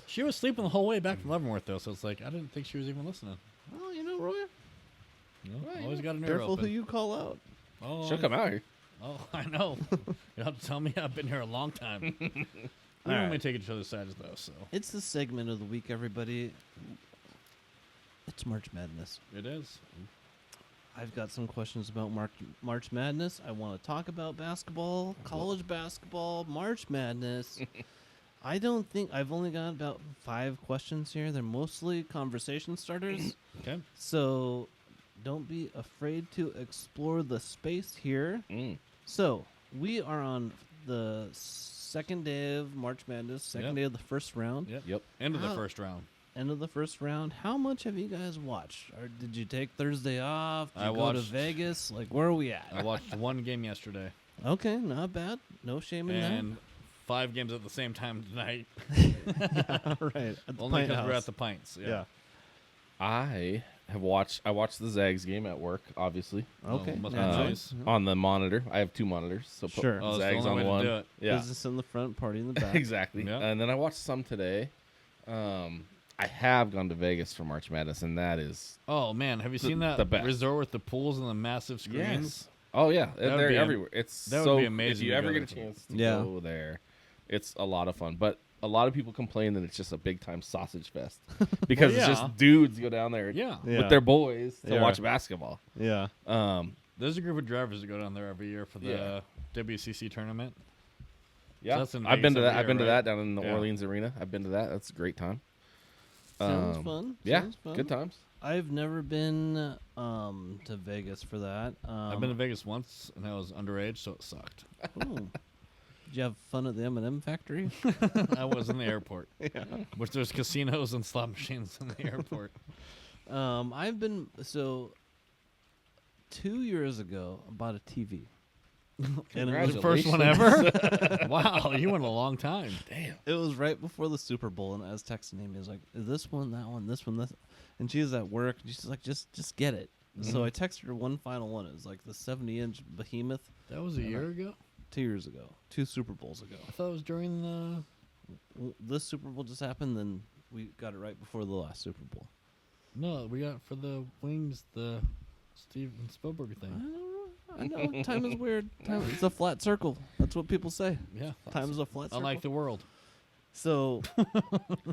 She was sleeping the whole way back from Leavenworth, though, so it's like, I didn't think she was even listening. Well, you know, Roy, You know, Well, always you got an ear careful open. who you call out. Oh, She'll come out here. Oh, I know. You have to tell me I've been here a long time. We All only right. take each other's sides, though, so. It's the segment of the week, everybody. It's March Madness. It is. I've got some questions about March Madness. I want to talk about basketball, college basketball, March Madness. I don't think I've only got about 5 questions here. They're mostly conversation starters. Okay. So don't be afraid to explore the space here. Mm. So we are on the second day of March Madness, second Yep. day of the first round. Yep. End of the How- first round. End of the first round. How much have you guys watched? Or did you take Thursday off? Did I you go to watched- Vegas? Like, where are we at? I watched one game yesterday Okay, not bad. No shame in and 5 games at the same time tonight. that. Right. At the Only Pint because we're House. at the Pints. Yeah. I watched the Zags game at work, obviously, Okay. Oh, must be naturally. nice. on the monitor. I have 2 monitors, so put Sure. Oh, that's the Zags only on way to do one. it. Yeah, Business in the front, party in the back. exactly. Yeah. And then I watched some today. I have gone to Vegas for March Madness, and that is Oh, man. Have you The- seen that the best. resort with the pools and the massive screens? Oh yeah, That would they're be everywhere. It's that would so be amazing if you to ever go get a there. chance to Yeah. go there, it's a lot of fun. But a lot of people complain that it's just a big time sausage fest because it's yeah. just dudes go down there Yeah. Yeah. with their boys to Yeah. watch basketball. Yeah. There's a group of drivers that go down there every year for the Yeah. WCC tournament. Yeah, that's in I've been Vegas to that. every I've been year, to right? that down in the Yeah. Orleans Arena. I've been to that. That's a great time. Sounds fun. Yeah, Sounds fun. good times. I've never been to Vegas for that. I've been to Vegas once, and I was underage, so it sucked. Ooh. Did you have fun at the M&M factory? I was in the airport, which there's casinos and slot machines in the airport. I've been 2 years ago. I bought a TV. And it was The first one ever? Wow, you went a long time. Damn. It was right before the Super Bowl, and I was texting Amy. I was like, "This one, that one, this one, this," and she was at work. And she's like, "Just get it." So I texted her one final one. It was like the 70-inch behemoth. That was a year ago? 2 years ago, 2 Super Bowls ago. I thought it was during the... This Super Bowl just happened, then we got it right before the last Super Bowl. No, we got for the Wings, the Steven Spielberg I thing. don't know. I know. Time is weird. It's a flat circle. That's what people say. Yeah. Time is a flat circle. Unlike the world. So,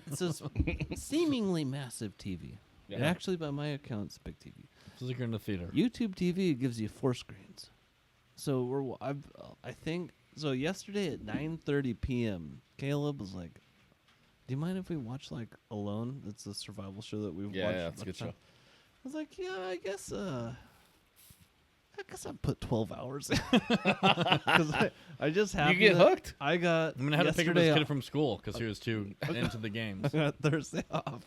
it's a seemingly massive TV. Yeah. And actually, by my account, it's a big TV. It's like you're in the theater. YouTube TV gives you 4 screens. So I think so. Yesterday at 9:30 p.m., Caleb was like, "Do you mind if we watch like Alone?" It's a survival show that we've watched. Yeah, it's a good show. I was like, "Yeah, I guess I'd put 12 hours in." Because I just happened. You get hooked? I got. I mean, I had to pick up yesterday this kid off. from school because he was too into the games. I got Thursday off.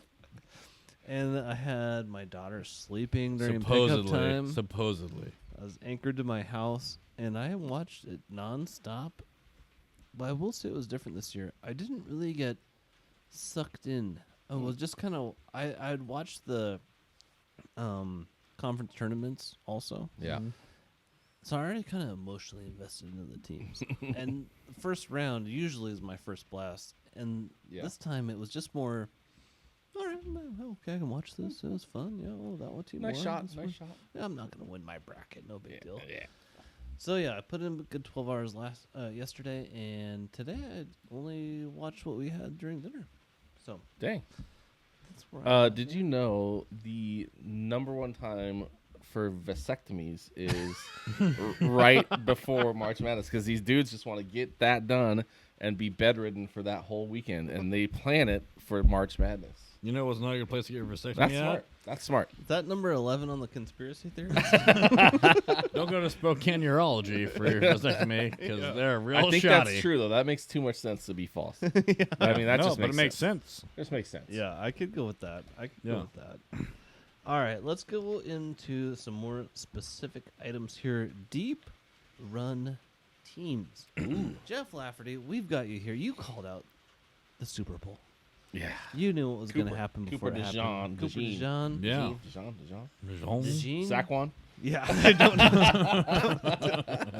And I had my daughter sleeping during pickup time. Supposedly. I was anchored to my house, and I watched it nonstop. But I will say it was different this year. I didn't really get sucked in. I was just kind of... I'd watched the conference tournaments also. Yeah. So I already kind of emotionally invested into the teams. And the first round usually is my first blast. And this time it was just more... All right, okay, I can watch this. It was fun. Yeah, that one team. Nice won. shot. This Nice one- shot. Yeah, I'm not gonna win my bracket. No big deal. Yeah. So yeah, I put in a good 12 hours yesterday, and today I only watched what we had during dinner. So Dang. that's where. Did you know the number one time for vasectomies is right before March Madness? Because these dudes just want to get that done and be bedridden for that whole weekend, and they plan it for March Madness. You know what's not your place to get your vasectomy That's at? smart. That's smart. Is that number 11 on the conspiracy theory? Don't go to Spokane Urology for your vasectomy because they're real I think shoddy. that's true, though. That makes too much sense to be false. I mean, that No, just but makes it makes sense. sense. Just makes sense. Yeah, I could go with that. I could Yeah. go with that. All right, let's go into some more specific items here. Deep run teams. Jeff Lafferty, we've got you here. You called out the Super Bowl. Yeah. You knew what was going to Cooper. happen before Cooper it happened. DeJean. Cooper DeJean. DeJean. Yeah. Dijon. DeJean? Saquon. Yeah, I don't know.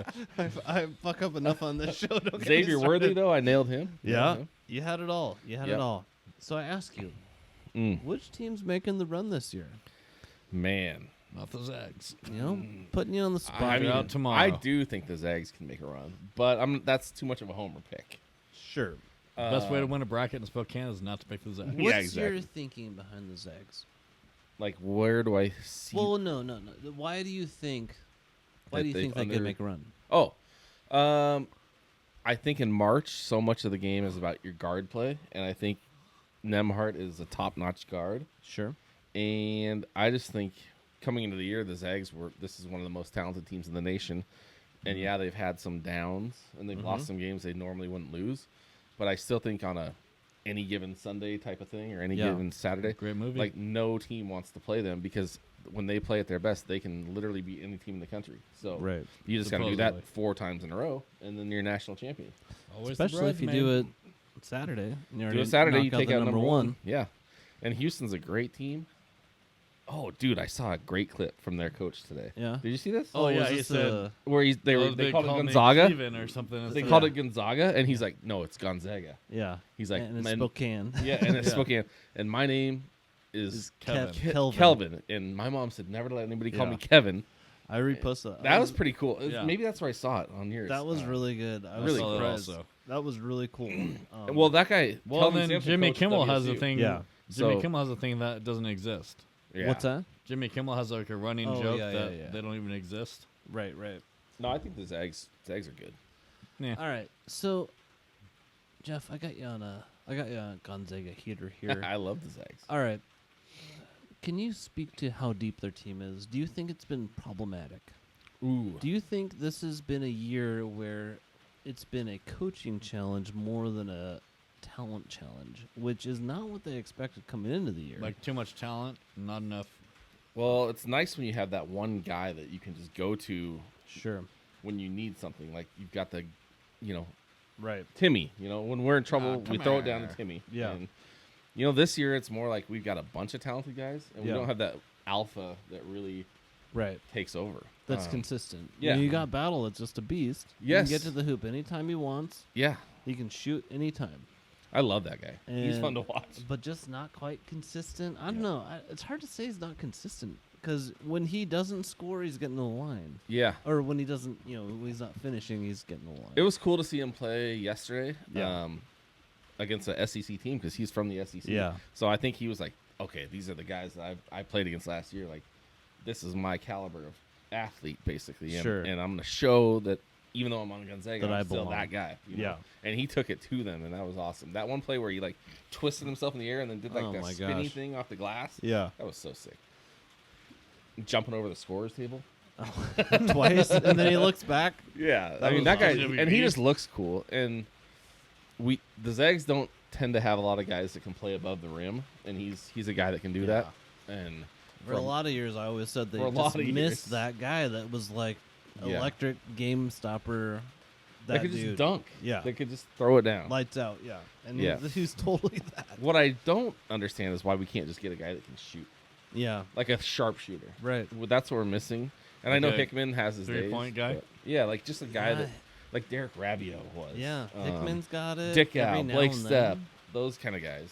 I fuck up enough on this show. Don't get me Xavier started. Worthy, though. I nailed him. Yeah, you had it all. You had Yep. it all. So I ask you, Mm. which team's making the run this year? Man. Not the Zags. You know, putting you on the spot. I mean, out tomorrow. I do think the Zags can make a run, but that's too much of a homer pick. Sure. Best way to win a bracket in Spokane is not to pick the Zags. Yeah, What's exactly. your thinking behind the Zags? Like, where do I see? Well, no. Why do you think? Why That do you they've think they under- can make a run? Oh, I think in March, so much of the game is about your guard play, and I think Nemhart is a top-notch guard. Sure. And I just think coming into the year, the Zags this is one of the most talented teams in the nation. And yeah, they've had some downs, and they've lost some games they normally wouldn't lose. But I still think on any given Sunday type of thing or any given Saturday, Great movie. like no team wants to play them because when they play at their best, they can literally beat any team in the country. So Right. you just got to do that Supposedly. 4 times in a row, and then you're national champion. Always Especially if you do it Saturday. And you Do already it Saturday, you knock out take the out number one. Yeah. And Houston's a great team. Oh, dude, I saw a great clip from their coach today. Yeah. Did you see this? Oh, yeah, was he this, said- Where they called it Gonzaga. Or something. They called it Gonzaga, and he's like, "No, it's Gonzaga." Yeah. He's like, and it's "Man." Spokane. Yeah, and it's Yeah. Spokane. And my name is Kevin. Kelvin. And my mom said never to let anybody call Yeah. me Kevin. I reposted that. That was pretty cool. Yeah. Maybe that's where I saw it on yours. That was really good. I was Really saw that surprised. also. That was really cool. Well, that guy. Well, Kelvin then Sampson Jimmy coached Kimmel has a WSU. thing. Yeah. Jimmy So- Kimmel has a thing that doesn't exist. Yeah. What's that? Jimmy Kimmel has like a running Oh, joke yeah, that yeah. they don't even exist. Right. No, I think the Zags are good. Yeah. All right. So, Jeff, I got you on a Gonzaga heater here. I love the Zags. All right. can you speak to how deep their team is? Do you think it's been problematic? Ooh. Do you think this has been a year where it's been a coaching challenge more than a talent challenge, which is not what they expected coming into the year? Like too much talent, not enough. Well, it's nice when you have that one guy that you can just go to Sure. when you need something. Like you've got the, Right. Timmy. When we're in trouble, come we throw it down here. to Timmy. Yeah. And, this year it's more like we've got a bunch of talented guys, and we Yeah. don't have that alpha that really Right. takes over. That's consistent. yeah. You got Battle, it's just a beast. Yes. He can get to the hoop anytime he wants. Yeah, He can shoot anytime. I love that guy. He's And- fun to watch. But just not quite consistent. I don't know. It's hard to say he's not consistent because when he doesn't score, he's getting the line. Yeah. Or when he doesn't, when he's not finishing, he's getting the line. It was cool to see him play yesterday Yeah. against a SEC team because he's from the SEC. Yeah. So I think he was like, okay, these are the guys that I played against last year. Like, this is my caliber of athlete, basically. And, Sure. and I'm going to show that even though I'm on Gonzaga, That I I'm still belong. that guy. Yeah. And he took it to them, and that was awesome. That one play where he, twisted himself in the air and then did, Oh that my spinny gosh. thing off the glass. Yeah. That was so sick. Jumping over the scorer's table. Twice. And then he looks back. Yeah, That was that guy, awesome. and he just looks cool. And the Zags don't tend to have a lot of guys that can play above the rim, and he's a guy that can do that. And For a lot of years, I always said they For a just lot of years. missed that guy that was like Yeah. electric game stopper. That could dude. just dunk. Yeah. They could just throw it down. Lights out, yeah. And Yeah. he's totally that. What I don't understand is why we can't just get a guy that can shoot, Yeah. like a sharpshooter. Right. Well, that's what we're missing. And I know Like a Hickman has his days. 3-point guy? but- Yeah, like just a guy that, Right. like Derek Rabbio was. Yeah. Hickman's got it. Dick every Al, now Blake and then. Stepp, those kind of guys.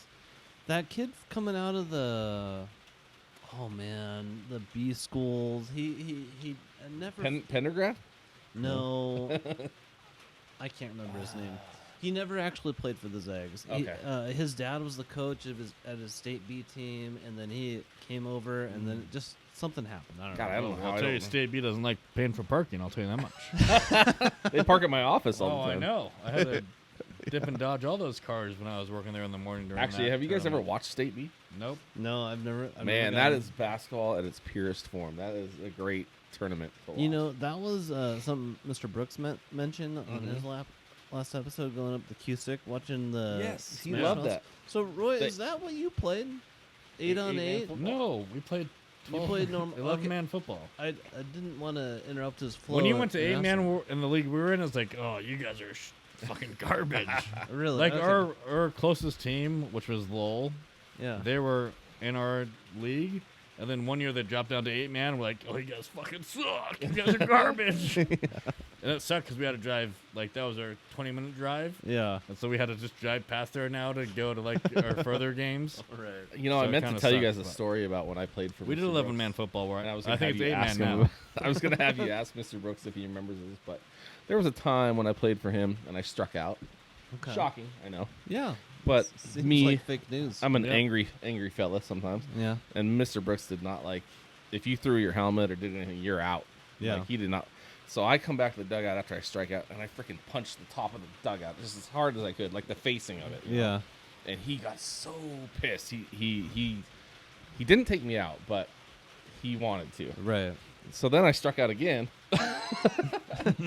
That kid coming out of the, oh man, the B schools. He never. Pendergraft? No. I can't remember his name. He never actually played for the Zags. Okay. His dad was the coach of his state B team, and then he came over, and then just something happened. I don't God, know. I don't know. I'll I tell don't you, know. State B doesn't like paying for parking. I'll tell you that much. They park at my office all Oh, the time. I know. I had to dip and dodge all those cars when I was working there in the morning. During Actually, that have you guys ever tournament. watched State B? Nope. No, I've never. Man, never that gotten- is basketball at its purest form. That is a great tournament to watch. You know, that was something Mr. Brooks mentioned on his last episode, going up the Cusick, watching the. Yes, he Smash loved Mouths. that. So, Roy, They- is that what you played? 8-on-8? eight-man football? No, we played. You played normal. 11-man football. I didn't want to interrupt his flow. When you went to and ask him. 8-man in the league we were in, it was like, oh, you guys are fucking garbage. Really? Like Okay. our closest team, which was Lowell, Yeah. they were in our league. And then one year they dropped down to 8-man. We're like, oh, you guys fucking suck. You guys are garbage. And it sucked because we had to drive, that was our 20-minute drive. Yeah. And so we had to just drive past there now to go to, our further games. Right. You know, So I it meant to kinda tell you sucks, guys a but- story about when I played for. We did Mr. 11-man Brooks. football. Where And I was I gonna think have it's you 8-man ask now. him. I was gonna have you ask Mr. Brooks if he remembers this, but there was a time when I played for him and I struck out. Okay. Shocking, I know, Yeah. but Seems me, like fake news. I'm an Yeah. angry fella sometimes, Yeah. and Mr. Brooks did not like if you threw your helmet or did anything, you're out. Yeah. Like, he did not. So I come back to the dugout after I strike out, and I freaking punched the top of the dugout just as hard as I could, like the facing of it. you know? Yeah. And he got so pissed. He didn't take me out, but he wanted to. Right. So then I struck out again.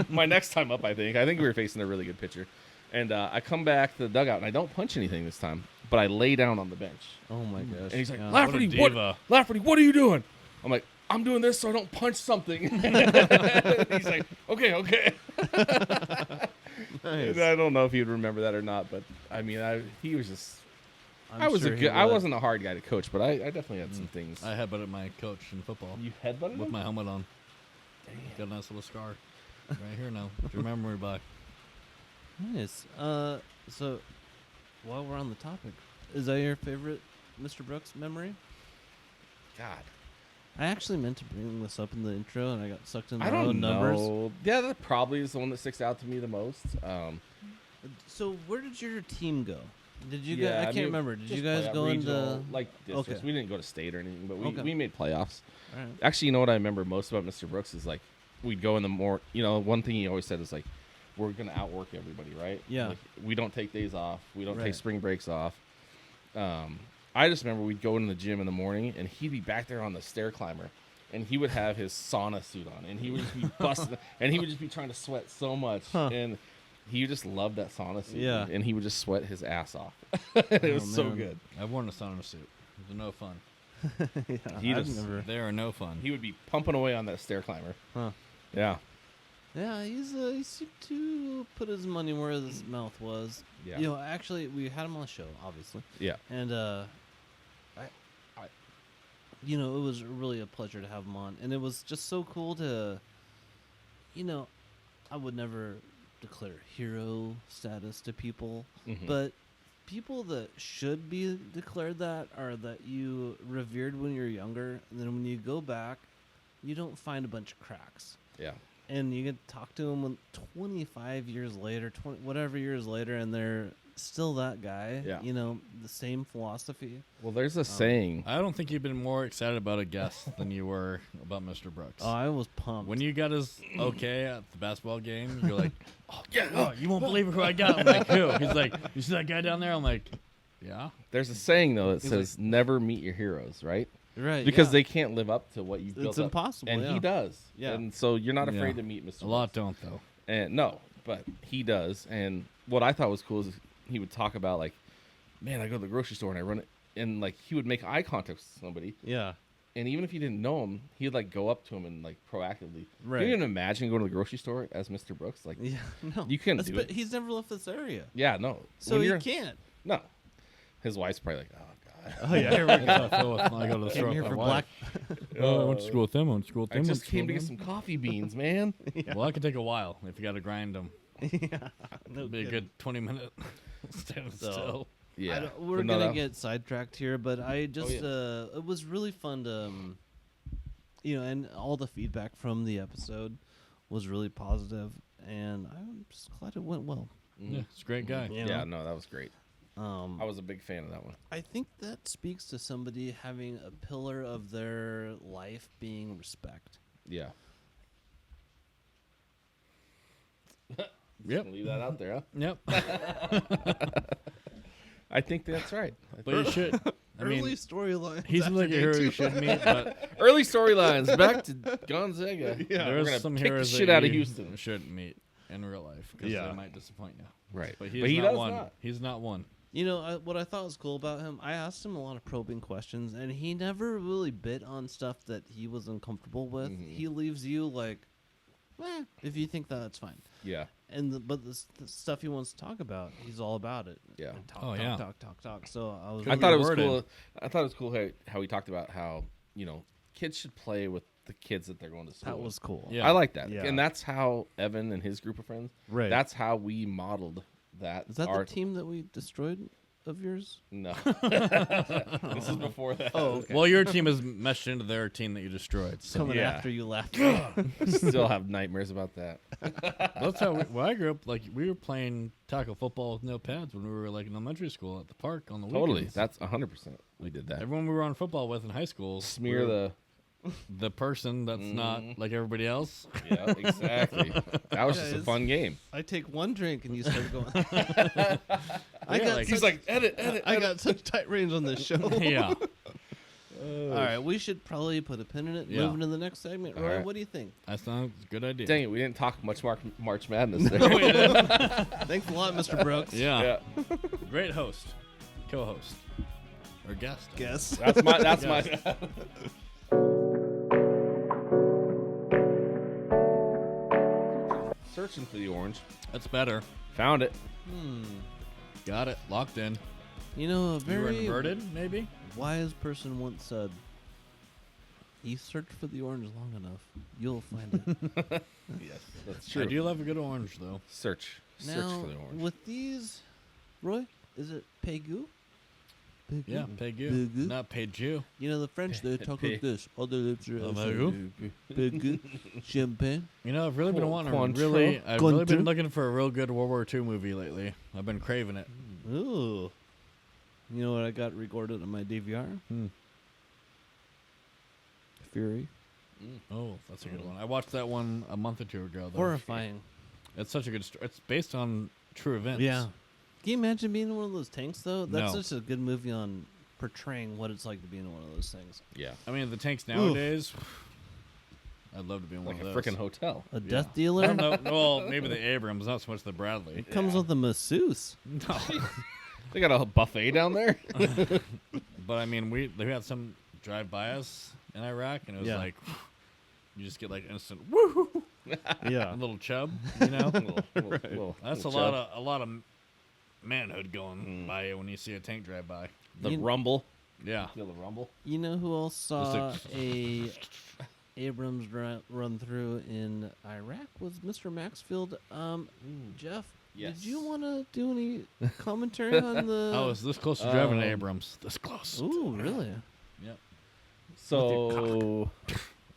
My next time up, I think we were facing a really good pitcher. And I come back to the dugout, and I don't punch anything this time, but I lay down on the bench. Oh my gosh. And he's like, Yeah. Lafferty, diva. Lafferty, what are you doing? I'm like, I'm doing this so I don't punch something. He's like, okay. Nice. And I don't know if he'd remember that or not, but I mean, he was just. I'm I was sure a he good. I would. wasn't a hard guy to coach, but I definitely had some things. I headbutted my coach in football You headbutted with him? my helmet on. Got a nice little scar right here now. Do you remember me by? Nice. So, while we're on the topic, is that your favorite Mr. Brooks memory? God, I actually meant to bring this up in the intro, and I got sucked into I my don't own know. numbers. Yeah, that probably is the one that sticks out to me the most. So, where did your team go? Did you yeah, guys? I can't mean, remember. Did you just guys playoff, go regional, into? like districts? Okay. We didn't go to state or anything, but Okay. we made playoffs. All right. Actually, you know what I remember most about Mr. Brooks is like we'd go in the more. One thing he always said is like, we're gonna outwork everybody, right? Yeah. Like, we don't take days off. We don't Right. take spring breaks off. I I just remember we'd go in the gym in the morning, and he'd be back there on the stair climber, and he would have his sauna suit on, and he would just be busting, and he would just be trying to sweat so much, and he just loved that sauna suit, Yeah. and he would just sweat his ass off. It was so man. good. I've worn a sauna suit. They're no fun. Yeah, He I've just- never. They are no fun. He would be pumping away on that stair climber. Huh. Yeah. Yeah, he seemed to put his money where his mouth was. Yeah. You know, actually, we had him on the show, obviously, Yeah. and you know, it was really a pleasure to have him on, and it was just so cool to, you know, I would never declare hero status to people, Mhm. but people that should be declared that are that you revered when you're younger, and then when you go back, you don't find a bunch of cracks. Yeah. And you get to talk to them 25 years later, 20, whatever years later, and they're still that guy. Yeah. You know, the same philosophy. Well, there's a saying. I don't think you've been more excited about a guest than you were about Mr. Brooks. Oh, I was pumped. When you got his okay at the basketball game, you're like, oh, yeah, oh, you won't believe who I got. I'm like, who? He's like, you see that guy down there? I'm like, yeah. There's a saying though that He's says never meet your heroes, right? right, Because yeah. they can't live up to what you've built It's up. impossible, And yeah. he does. Yeah. And so you're not afraid Yeah. to meet Mr. A lot Brooks. don't, though. And no, but he does. And what I thought was cool is he would talk about like, man, I go to the grocery store and I run it, and like he would make eye contact with somebody, Yeah. and even if he didn't know him, he'd like go up to him and like proactively. Right. Can you even imagine going to the grocery store as Mr. Brooks? Like, Yeah. No. You couldn't do it. He's never left this area. yeah, no. So When he you're- can't. No. His wife's probably like, oh god. Oh, yeah. Here we That's how I feel when I go to the store Came here with for my black. wife. Oh, I went to school with them. I went to school with I them. just came to get some coffee beans, man. Well, that could take a while if you got to grind them. Yeah. No It'd be a kidding. good 20-minute standing So- still. Yeah. We're But no, gonna that- get sidetracked here, but I just yeah. it was really fun to, you know, and all the feedback from the episode was really positive, and I'm just glad it went well. Yeah, he's a great guy. You Yeah, know? no, that was great. Um, I was a big fan of that one. I think that speaks to somebody having a pillar of their life being respect. Yeah. Yep. Leave that out there, huh? Yep. I think that's right. But you should. I Early mean, storyline. he's like a hero you should meet, but Early storylines. Back to Gonzaga. Yeah. We're there's gonna some kick heroes the shit that out of you Houston. shouldn't meet in real life because Yeah. they might disappoint you. Right. But, he he's not does one. not. He's not one. You know, what I thought was cool about him, I asked him a lot of probing questions, and he never really bit on stuff that he was uncomfortable with. Mhm. He leaves you like, if you think that, that's fine. Yeah. And but the stuff he wants to talk about, he's all about it. Yeah. And talk, Oh, talk, yeah. talk. So I was. I Really thought it was worded. cool. I thought it was cool how he talked about how, you know, kids should play with the kids that they're going to school that with. was cool. Yeah. I like that. Yeah. And that's how Evan and his group of friends, Right. that's how we modeled that. Is that art. the team that we destroyed of yours? No. This is before that. Oh, okay. Well, your team is meshed into their team that you destroyed. So Coming yeah. after you left. Still have nightmares about that. that's how. When I grew up, like we were playing tackle football with no pads when we were like in elementary school at the park on the Totally. weekends. That's 100%. We did that. Everyone we were on football with in high school Smear were the. the person that's not like everybody else. Yeah, exactly. That was just a Guys. fun game. I take one drink and you start going. I Yeah, got like- He's like, edit. I got such tight range on this show. Yeah. All right, we should probably put a pin in it. Yeah. Moving to the next segment. All Roy, right. what do you think? That sounds a good idea. Dang it, we didn't talk much March Madness there. Thanks a lot, Mr. Brooks. Yeah. Great host, co-host, or guest. Guess. That's my. Searching for the orange. That's better. Found it. Got it. Locked in. You know, a You were very inverted, maybe? wise person once said, "You search for the orange long enough, you'll find it." Yes, that's I true. do love a good orange, though. Search Now, for the orange. with these, Roy, is it Pegu? Pegu? Yeah, Pegu. Pegu? Not Pegu. You know, the French, they talk like this. All their lips are Pegu? Pegu. Champagne. You know, I've really been wanting Cointreau. I've really been Cointreau. looking for a real good World War II movie lately. I've been craving it. Ooh. You know what I got recorded on my DVR? Fury. Oh, that's a good one. I watched that one a month or two ago, though. Horrifying. It's such a good story. It's based on true events. Yeah. Can you imagine being in one of those tanks, though? That's No. such a good movie on portraying what it's like to be in one of those things. Yeah. I mean, the tanks nowadays, I'd love to be in one Like of a those. freaking hotel. A Yeah. death I dealer. don't know. Well, maybe the Abrams, not so much the Bradley. It comes with a masseuse. No. They got a buffet down there. But I mean, they had some drive by us in Iraq, and it was Yeah. like, you just get like instant woo, Yeah. a little chub, you know. That's a chub. lot of manhood going by you when you see a tank drive by. The You- rumble. Yeah. Feel the rumble. You know who else saw Just a Abrams run through in Iraq was Mr. Maxfield. Jeff, Yes. did you want to do any commentary on the? I was this close to driving an Abrams. This close. Ooh, really? Yep. So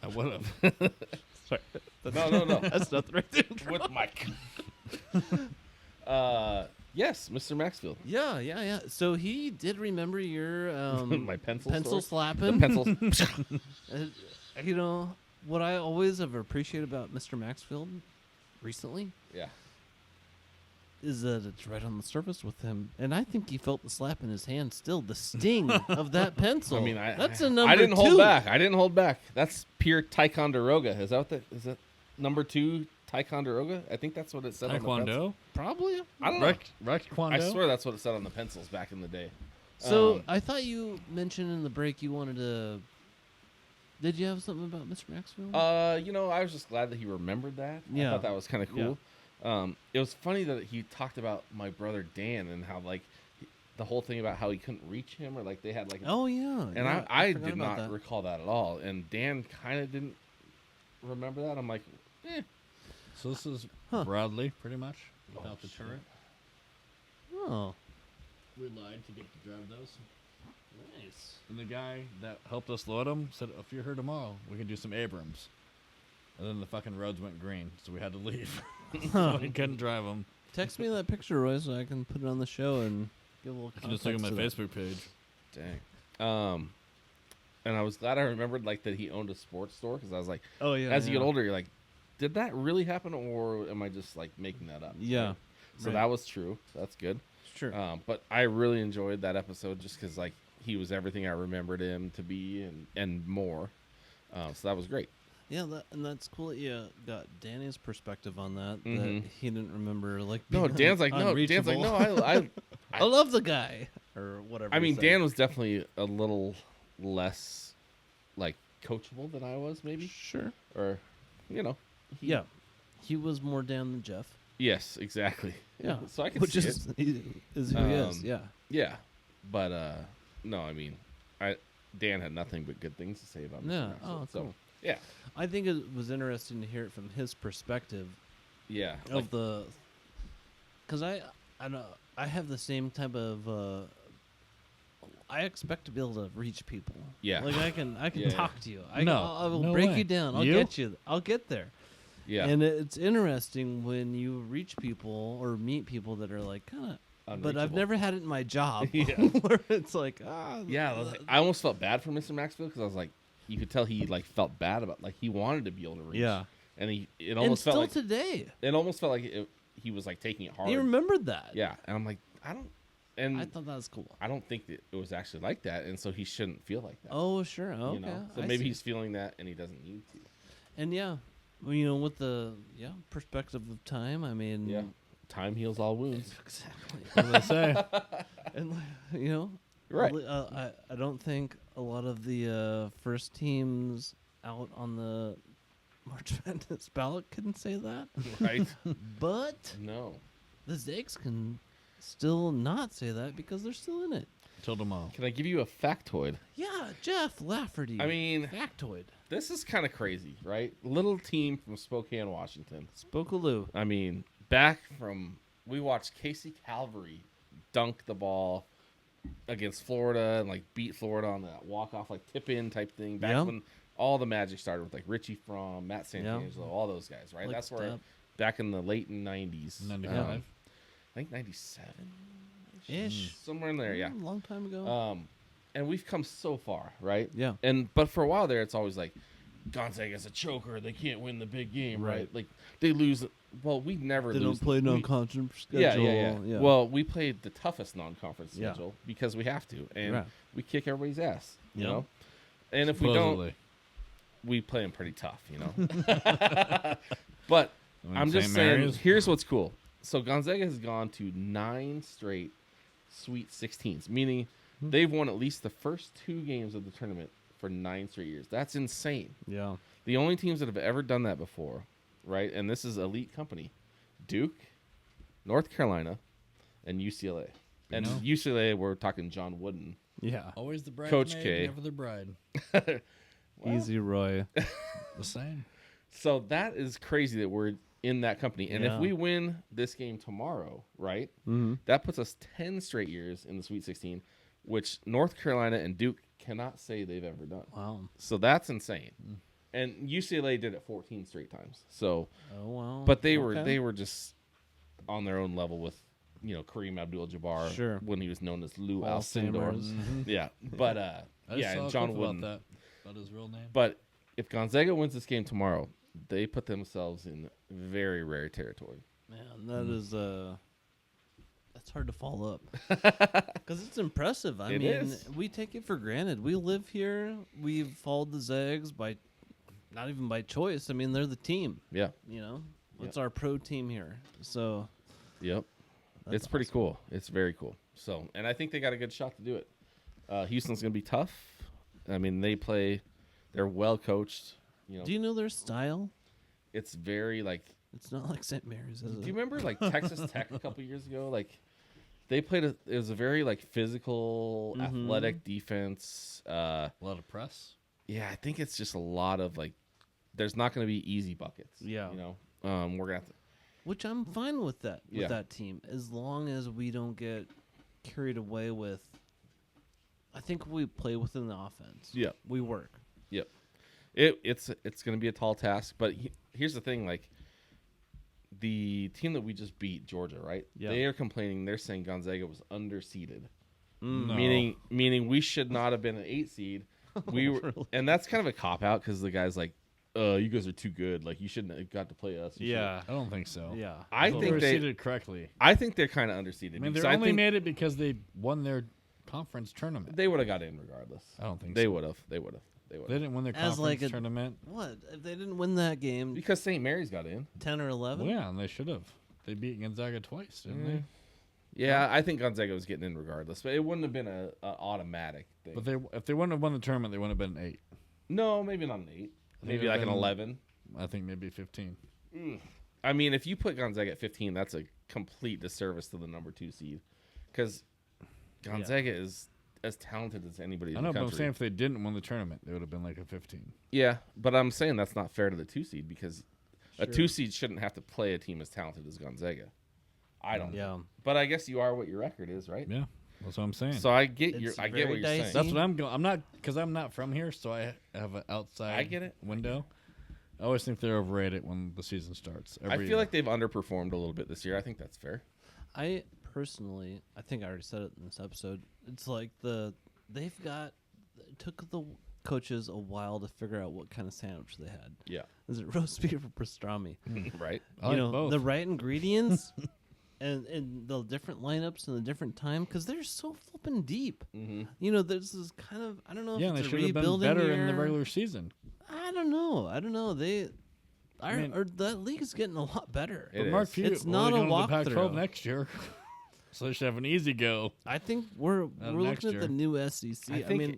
I would have. Sorry. no. That's nothing right there. With Mike. Yes, Mr. Maxfield. Yeah. So he did remember your My pencil story? slapping. The pencils. You know what I always have appreciated about Mr. Maxfield recently Yeah. is that it's right on the surface with him, and I think he felt the slap in his hand still, the sting of that pencil. I mean, that's a number. I didn't 2. hold back. That's pure Ticonderoga. Is that what that is? That number 2 Ticonderoga? I think that's what it said on the pencil. Taekwondo. Probably. I don't know. Taekwondo. I swear that's what it said on the pencils back in the day. So I thought you mentioned in the break you wanted to. Did you have something about Mr. Maxfield? I was just glad that he remembered that. I Yeah. thought that was kind of cool. It was funny that he talked about my brother Dan and how like the whole thing about how he couldn't reach him or like they had like. Oh yeah. And yeah, I forgot did about not that. recall that at all. And Dan kind of didn't remember that. I'm like, So this is Huh. Bradley, pretty much, without the turret. Oh, We lied to get to drive those. nice. And the guy that helped us load them said, if you're here tomorrow, we can do some Abrams. And then the fucking roads went green, so we had to leave. So we couldn't drive them. Text me that picture, Roy, so I can put it on the show and give a little. You can just look at my context to that. Facebook page. dang. And I was glad I remembered like that he owned a sports store because I was like, Oh yeah. as you get older, you're like, did that really happen or am I just like making that up? Yeah. Right? So Right. that was true. That's good. Sure. But I really enjoyed that episode just because like he was everything I remembered him to be and more. So that was great. Yeah, and that's cool that you got Danny's perspective on that. That Mhm. he didn't remember like. No, being Dan's like no. Dan's like unreachable. no. I love the guy or whatever. I he mean, said. Dan was definitely a little less like coachable than I was, maybe, Sure. or he- Yeah, he was more down than Jeff. Yes, exactly. Yeah, So I can which see is it. is who he is. Um, Yeah. Yeah, but no, I mean, Dan had nothing but good things to say about Mr. Yeah. Maxwell, Oh, so, cool. yeah, I think it was interesting to hear it from his perspective yeah, of the, because I know I have the same type of. I expect to be able to reach people. Yeah. Like I can Yeah, talk to you. I will no break way. you down. I'll You? get you. I'll get there. yeah. And it's interesting when you reach people or meet people that are like kind of. But I've Unreachable. never had it in my job. Yeah. Where it's like Yeah, I almost felt bad for Mr. Maxwell because I was like, you could tell he like felt bad about like he wanted to be able to reach. Yeah. and it And almost still felt like today, it almost felt like he was like taking it hard. he remembered that. Yeah, and I'm like, I don't, and I thought that was cool. I don't think that it was actually like that, and so he shouldn't feel like that. Oh sure. Okay. You know? So I maybe see. he's feeling that, and he doesn't need to. And yeah, well, with the perspective of time. I mean. Yeah, time heals all wounds. Exactly. What did I say? And Right. I don't think a lot of the first teams out on the March Madness ballot can say that, Right? but No. the Zags can still not say that because they're still in it. Till tomorrow. Can I give you a factoid? Yeah, Jeff Lafferty. I mean, factoid. this is kind of crazy, right? Little team from Spokane, Washington. Spokaloo. I mean, back from we watched Casey Calvary dunk the ball against Florida and like beat Florida on that walk off like tip in type thing. Back Yeah. when all the magic started with like Richie Fromm, Matt Santangelo, all those guys, right? Like That's where Step. back in the late '90s, 95. I think '97 Ish. somewhere in there, yeah. A long time ago. And we've come so far, right? Yeah. But for a while there, it's always like Gonzaga's a choker. They can't win the big game, right? Right. Like they lose. Well, we never They lose. don't play we- non-conference Yeah, schedule. yeah. Well, we played the toughest non-conference Yeah. schedule because we have to, and Right. we kick everybody's ass. You Yep. know, and if we don't, Supposedly. we play them pretty tough. You know, but I mean, I'm just St. saying. Mary's? Here's what's cool. So Gonzaga has gone to 9 straight Sweet 16s, meaning they've won at least the first 2 games of the tournament for 9 straight years. That's insane. Yeah. The only teams that have ever done that before, right? And this is elite company: Duke, North Carolina, and UCLA. And know. UCLA, we're talking John Wooden. Yeah. Always the bridesmaid, Coach K. never the bride. Well, Easy, Roy. The same. So that is crazy that we're in that company. And Yeah. if we win this game tomorrow, right, Mm-hmm. that puts us 10 straight years in the Sweet 16, which North Carolina and Duke cannot say they've ever done. Wow. So that's insane. And UCLA did it 14 straight times. So, Oh wow. but they Okay. were just on their own level with, Kareem Abdul-Jabbar Sure. when he was known as Lou Hall of Alcindor. Famers. Yeah, but I just yeah, saw and a John clip Wooden. about that. About his real name. But if Gonzaga wins this game tomorrow, they put themselves in very rare territory. Man, that is that's hard to follow up because it's impressive. I It mean, is. we take it for granted. We live here. We've followed the Zags by not even by choice. I mean, they're the team. Yeah. It's our pro team here. So Yep. that's It's pretty awesome. cool. It's very cool. So, and I think they got a good shot to do it. Houston's going to be tough. I mean, they're well coached. Do you know their style? It's very like. It's not like St. Mary's, is Do it? you remember like Texas Tech a couple years ago? Like they played. It was a very like physical, athletic defense. A lot of press. Yeah, I think it's just a lot of like. There's not going to be easy buckets. Yeah. We're gonna have to. Which I'm fine with that Yeah. that team, as long as we don't get carried away with. I think we play within the offense. Yeah. We work. Yep. It's going to be a tall task, but here's the thing: like the team that we just beat, Georgia, right? Yeah. They are complaining. They're saying Gonzaga was underseeded, No. meaning we should not have been an 8 seed. We were, Really? and that's kind of a cop out because the guy's like, you guys are too good. Like you shouldn't have got to play us. You I don't think so. Yeah. I Well, think they were they- seated correctly. I think they're kind of underseeded. I mean, because they only think made it because they won their conference tournament. they would have got in regardless. I don't think They so. would have. They would have. They would They have. didn't win their As conference like a- tournament. What if they didn't win that game? Because St. Mary's got in. 10 or 11. Well, yeah, and they should have. They beat Gonzaga twice, didn't Mm. Yeah, I think Gonzaga was getting in regardless, but it wouldn't have been a automatic thing. they? But if they wouldn't have won the tournament, they wouldn't have been 8. No, maybe not an 8. think Maybe it like would've an been- 11. I think maybe 15. I mean, if you put Gonzaga at 15, that's a complete disservice to the number 2 seed, because Gonzaga is as talented as anybody I in know, the but I'm country. saying if they didn't win the tournament, they would have been like a 15. Yeah, but I'm saying that's not fair to the 2 seed because a Sure. 2 seed shouldn't have to play a team as talented as Gonzaga. I don't. Yeah. But I guess you are what your record is, right? Yeah, that's what I'm saying. So I get It's I get very what you're dicey. saying. That's what I'm going. I'm not because I'm not from here, so I have an outside I get it. window. I always think they're overrated when the season starts. I feel like they've underperformed a little bit this year. I think that's fair. I personally, I think I already said it in this episode. It's like it took the coaches a while to figure out what kind of sandwich they had. Yeah. Is it roast beef or pastrami? Right. I like know, both. the right ingredients and the different lineups and the different time because they're so flipping deep. Mm-hmm. This is kind of I don't know yeah, if and they it's a should have been rebuilding better in the year. regular season. I don't know. mean- That league is getting a lot better. It But Mark is. Few, It's well, not they're a going to the Pac-12 walkthrough. next year, so they should have an easy go. I think we're next looking at the year. new SEC. I think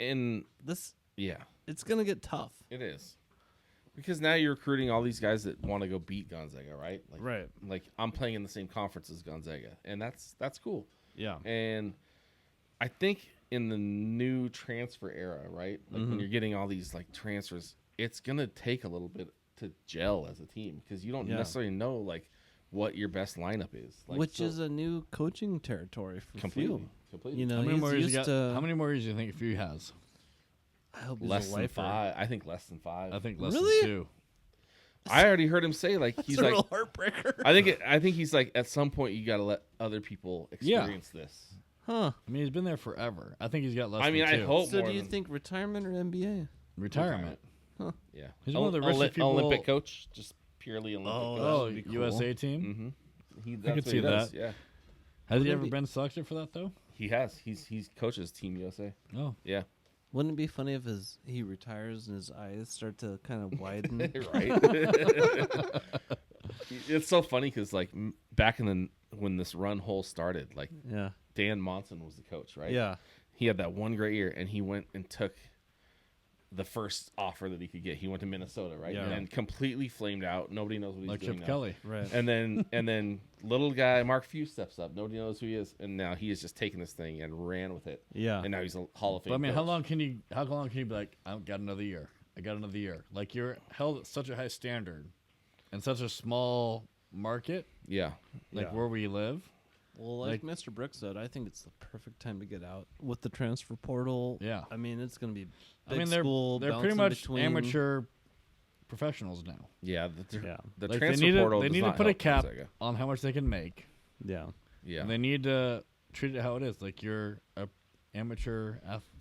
yeah, it's gonna get tough. it is. Because now you're recruiting all these guys that want to go beat Gonzaga, right? Like, Right. Like I'm playing in the same conference as Gonzaga, and that's cool. Yeah. And I think in the new transfer era, right? Like when you're getting all these like transfers, it's gonna take a little bit to gel as a team because you don't Yeah. necessarily know like what your best lineup is. Like, Which so- is a new coaching territory for completely, Few. completely. You know, How many he's more years used you got? to. How many more years do you think Few has? I hope he's less a than lifer. 5. I think less than 5. I think less Really? than 2. I already heard him say like It's he's a like real heartbreaker. I think he's like at some point you got to let other people experience this. Huh. I mean, he's been there forever. I think he's got less. I mean, than I 2. hope So more do you than think retirement or NBA? retirement. Yeah, He's one of the richest people. Olympic coach, just purely Olympic. Oh, coach. Oh, would be cool. USA team. Mm-hmm. I could see that. Yeah, Has he Wouldn't ever be- been selected for that though? he has. He's coaches Team USA. Oh, Yeah, Wouldn't it be funny if he retires and his eyes start to kind of widen? right. It's so funny because like back in when this run whole started, like Yeah. Dan Monson was the coach, right? Yeah. He had that one great year, and he went and took the first offer that he could get. He went to Minnesota, right? Yeah. And completely flamed out. Nobody knows what he's like doing Chip now. Kelly. Right. And then little guy Mark Few steps up. Nobody knows who he is, and now he has just taken this thing and ran with it. Yeah. And now he's a Hall of Fame. But I mean, coach. how long can you be like, I've got another year. I got another year. Like you're held at such a high standard in such a small market, Yeah. like Yeah. where we live. Well, like Like- Mr. Brooks said, I think it's the perfect time to get out with the transfer portal. Yeah. I mean, it's going to be I big mean, school. they're pretty bouncing much between. amateur professionals now. Yeah. Yeah. The Like transfer they need portal they does need to not put a help cap Gonzaga. on how much they can make. Yeah. Yeah. And they need to treat it how it is. Like you're a amateur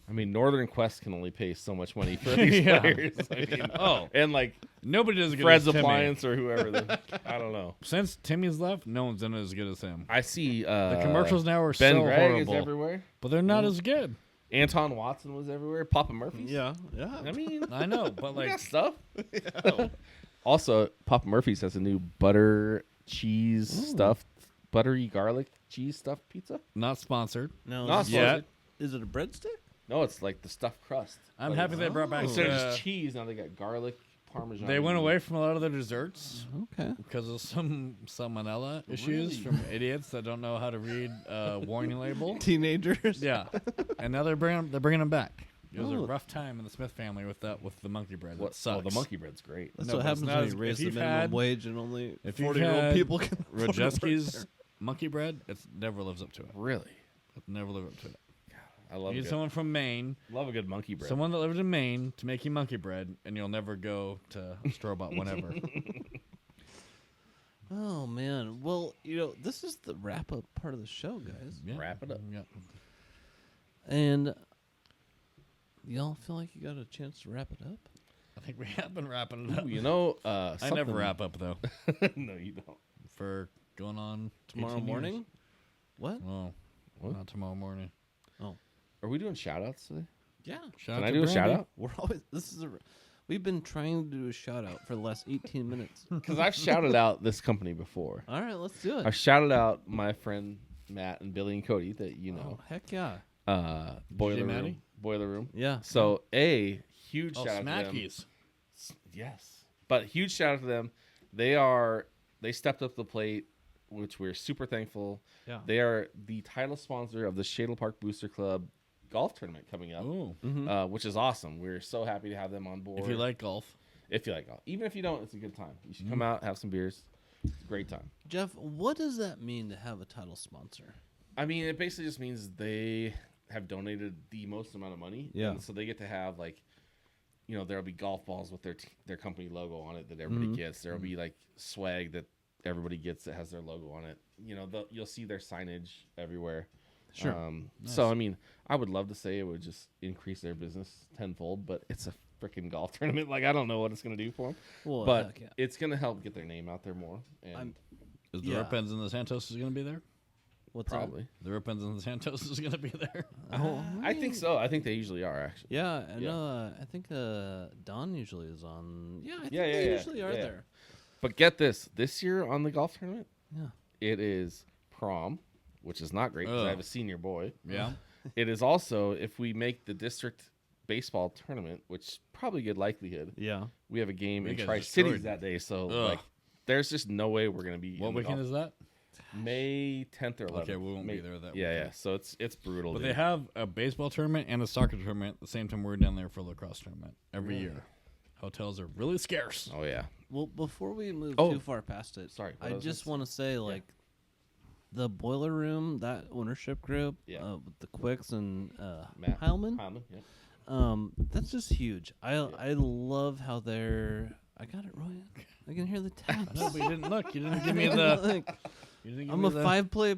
I mean, Northern Quest can only pay so much money for these Yeah. players. I mean, and like Nobody does as good Fred's as Timmy. Appliance or whoever. I don't know. Since Timmy's left, no one's done it as good as him. I see The commercials now are Ben so Gregg horrible, is everywhere. but they're not as good. Anton Watson was everywhere. Papa Murphy's. Yeah. Yeah. I mean, I know, but we got like, stuff. Also, Papa Murphy's has a new butter cheese stuffed, buttery garlic cheese stuffed pizza. not sponsored. No, Not is, it, yet. is it a breadstr? No, it's like the stuffed crust. I'm But happy it's- they brought back. Instead of just cheese, now they got garlic, Parmesan. They went away from a lot of their desserts Okay. because of some salmonella issues Really? from idiots that don't know how to read a warning label. Teenagers. Yeah, and now they're bringing them back. It was a Oh. rough time in the Smith family with the monkey bread. What? That sucks. Oh, the monkey bread's great. That's No, what but it's happens not when as- you raise if the you've minimum had- wage and only if you've 40-year-old had people can afford to work Rajeski's there. monkey bread, it never lives up to it. Really? It never lives up to it. I You love need it. someone from Maine, Love a good monkey bread. someone that lived in Maine to make you monkey bread, and you'll never go to store-bought whenever. Oh man. Well, this is the wrap up part of the show, guys. Yeah. Wrap it up. Yeah. And y'all feel like you got a chance to wrap it up? I think we have been wrapping it up. Ooh, you know, I never something- wrap up though. No, you don't. For going on Tomorrow 18 morning? years. What? Oh, What? not tomorrow morning. Are we doing shout outs today? Yeah. Shout Can out I to do a Brandy. shout out? We're always we've been trying to do a shout out for the last 18 minutes. Because I've shouted out this company before. All right, let's do it. I've shouted out my friend Matt and Billy and Cody that you know. Oh, heck yeah. Boiler Matty? room. Boiler room. Yeah. So huge Oh, shout out to them. Smackies. Yes. But huge shout out to them. They stepped up the plate, which we're super thankful. Yeah. They are the title sponsor of the Shadle Park Booster Club golf tournament coming up, Ooh. which is awesome. We're so happy to have them on board. If you like golf, If you like golf. Even if you don't, it's a good time. You should come out, have some beers. It's a great time. Jeff, what does that mean to have a title sponsor? I mean, it basically just means they have donated the most amount of money. Yeah. And so they get to have there'll be golf balls with their company logo on it that everybody gets. There'll be like swag that everybody gets that has their logo on it. You'll see their signage everywhere. Sure. So I mean, I would love to say it would just increase their business tenfold, but it's a freaking golf tournament. Like I don't know what it's gonna do for them, Well, but heck yeah. it's gonna help get their name out there more. And is the Yeah. Rip Ends and the Santos is going to be there? What's that? probably, The Rip Ends and the Santos is going to be there. Oh, I think so. I think they usually are actually. Yeah, I Yeah. know. I think Don usually is on. Yeah, I think Yeah, they yeah, usually are yeah. there. But get this year on the golf tournament, Yeah. it is prom, which is not great because I Ugh. have a senior boy. Yeah. It is also if we make the district baseball tournament, which probably good likelihood. Yeah. We have a game We in get Tri-Cities destroyed. that day, so Ugh. like, there's just no way we're gonna be. What in the weekend golf- is that? May 10th or 11th. Okay, we won't May- be there that Yeah, weekend. yeah. So it's brutal. But dude. they have a baseball tournament and a soccer tournament at the same time we're down there for a lacrosse tournament every year. Hotels are really scarce. Oh yeah. Well, before we move Oh. too far past it, Sorry, what I was just this? want to say, like, the Boiler Room, that ownership group, Yeah. with the Quicks and Matt Heilman, Heilman, yeah. that's just huge. I love how they're. I got it right. I can hear the taps. No, but you didn't look. You didn't give me the. Like, You didn't give I'm me a the, 5-play.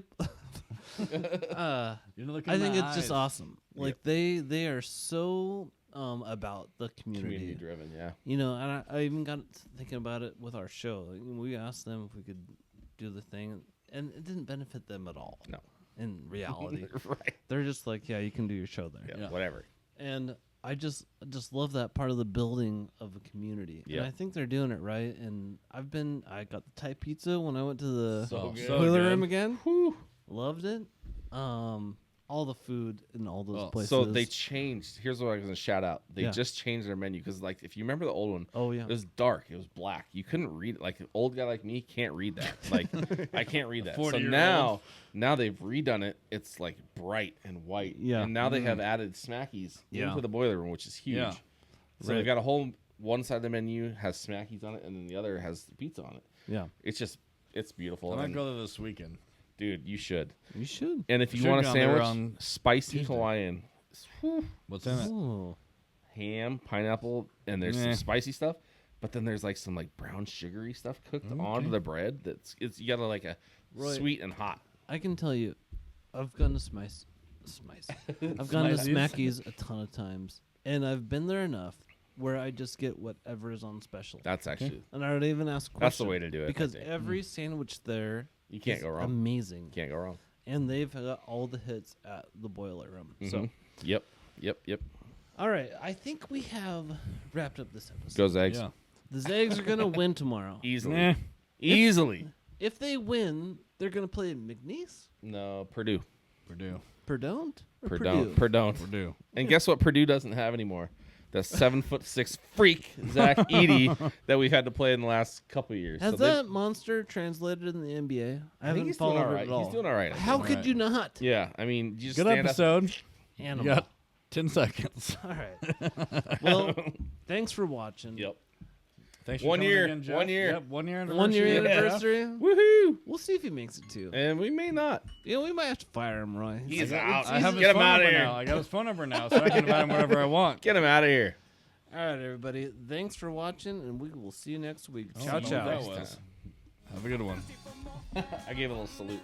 You didn't look in I think my it's just eyes. awesome. Like they are so about the community. Community driven, yeah. You know, and I even got thinking about it with our show. Like, we asked them if we could do the thing, and it didn't benefit them at all. No. In reality. Right. They're just like, yeah, you can do your show there. Yeah, whatever. And I just love that part of the building of a community. Yeah. And I think they're doing it right. And I got the Thai pizza when I went to the So good. boiler room again. Whew. Loved it. All the food in all those places. So they changed. Here's what I was going to shout out. They Yeah. just changed their menu because, like, if you remember the old one, Oh, yeah. it was dark. It was black. You couldn't read it. Like, an old guy like me can't read that. Like, I can't read that. So 40-year-old. now they've redone it. It's, like, bright and white. Yeah. And now they have added Smackies Yeah. into the boiler room, which is huge. Yeah. So Right. they've got a whole one side of the menu has Smackies on it, and then the other has the pizza on it. Yeah. It's beautiful. I might And, go there this weekend. dude, you should. You should. And if you Should've want a gone there sandwich, on spicy Tuesday. Hawaiian. What's in it? Oh. Ham, pineapple, and there's some Meh. spicy stuff. But then there's like some like brown sugary stuff cooked Okay. onto the bread. You got to like a Right. sweet and hot. I can tell you, I've gone to Smice. I've gone to Smices? Smackies a ton of times. And I've been there enough where I just get whatever is on special. That's actually And I don't even ask questions. that's the way to do it. I Because think. every sandwich there you can't is go wrong. amazing. Can't go wrong. And they've got all the hits at the boiler room. So, Mhm. Yep. all right. I think we have wrapped up this episode. Go Zags. Yeah. The Zags are going to win tomorrow. Easily. Nah. Easily. If they win, they're going to play McNeese, No, Purdue. Purdue. Perdon't, or Purdue. Purdue. And guess what Purdue doesn't have anymore? The 7'6" freak, Zach Edey, that we've had to play in the last couple of years. Has So they- that monster translated in the NBA? I I think haven't he's doing followed all it right. at all. He's doing all right. I How think. could Right. you not? Yeah, I mean, you just Good stand up. episode. You Animal. got 10 seconds. All right. Well, thanks for watching. Yep. Thanks for 1 coming year. again, Jeff. 1 year. Yep, 1 year anniversary. 1 year Yeah. anniversary. Woohoo! We'll see if he makes it too. And we may not. You know, we might have to fire him, Roy. He's I out. I have his Get him phone out of number here. now. I got his phone number now, so I can invite him whenever I want. Get him out of here. All right, everybody. Thanks for watching, and we will see you next week. I Ciao, don't know ciao. what that was. Have a good one. I gave a little salute.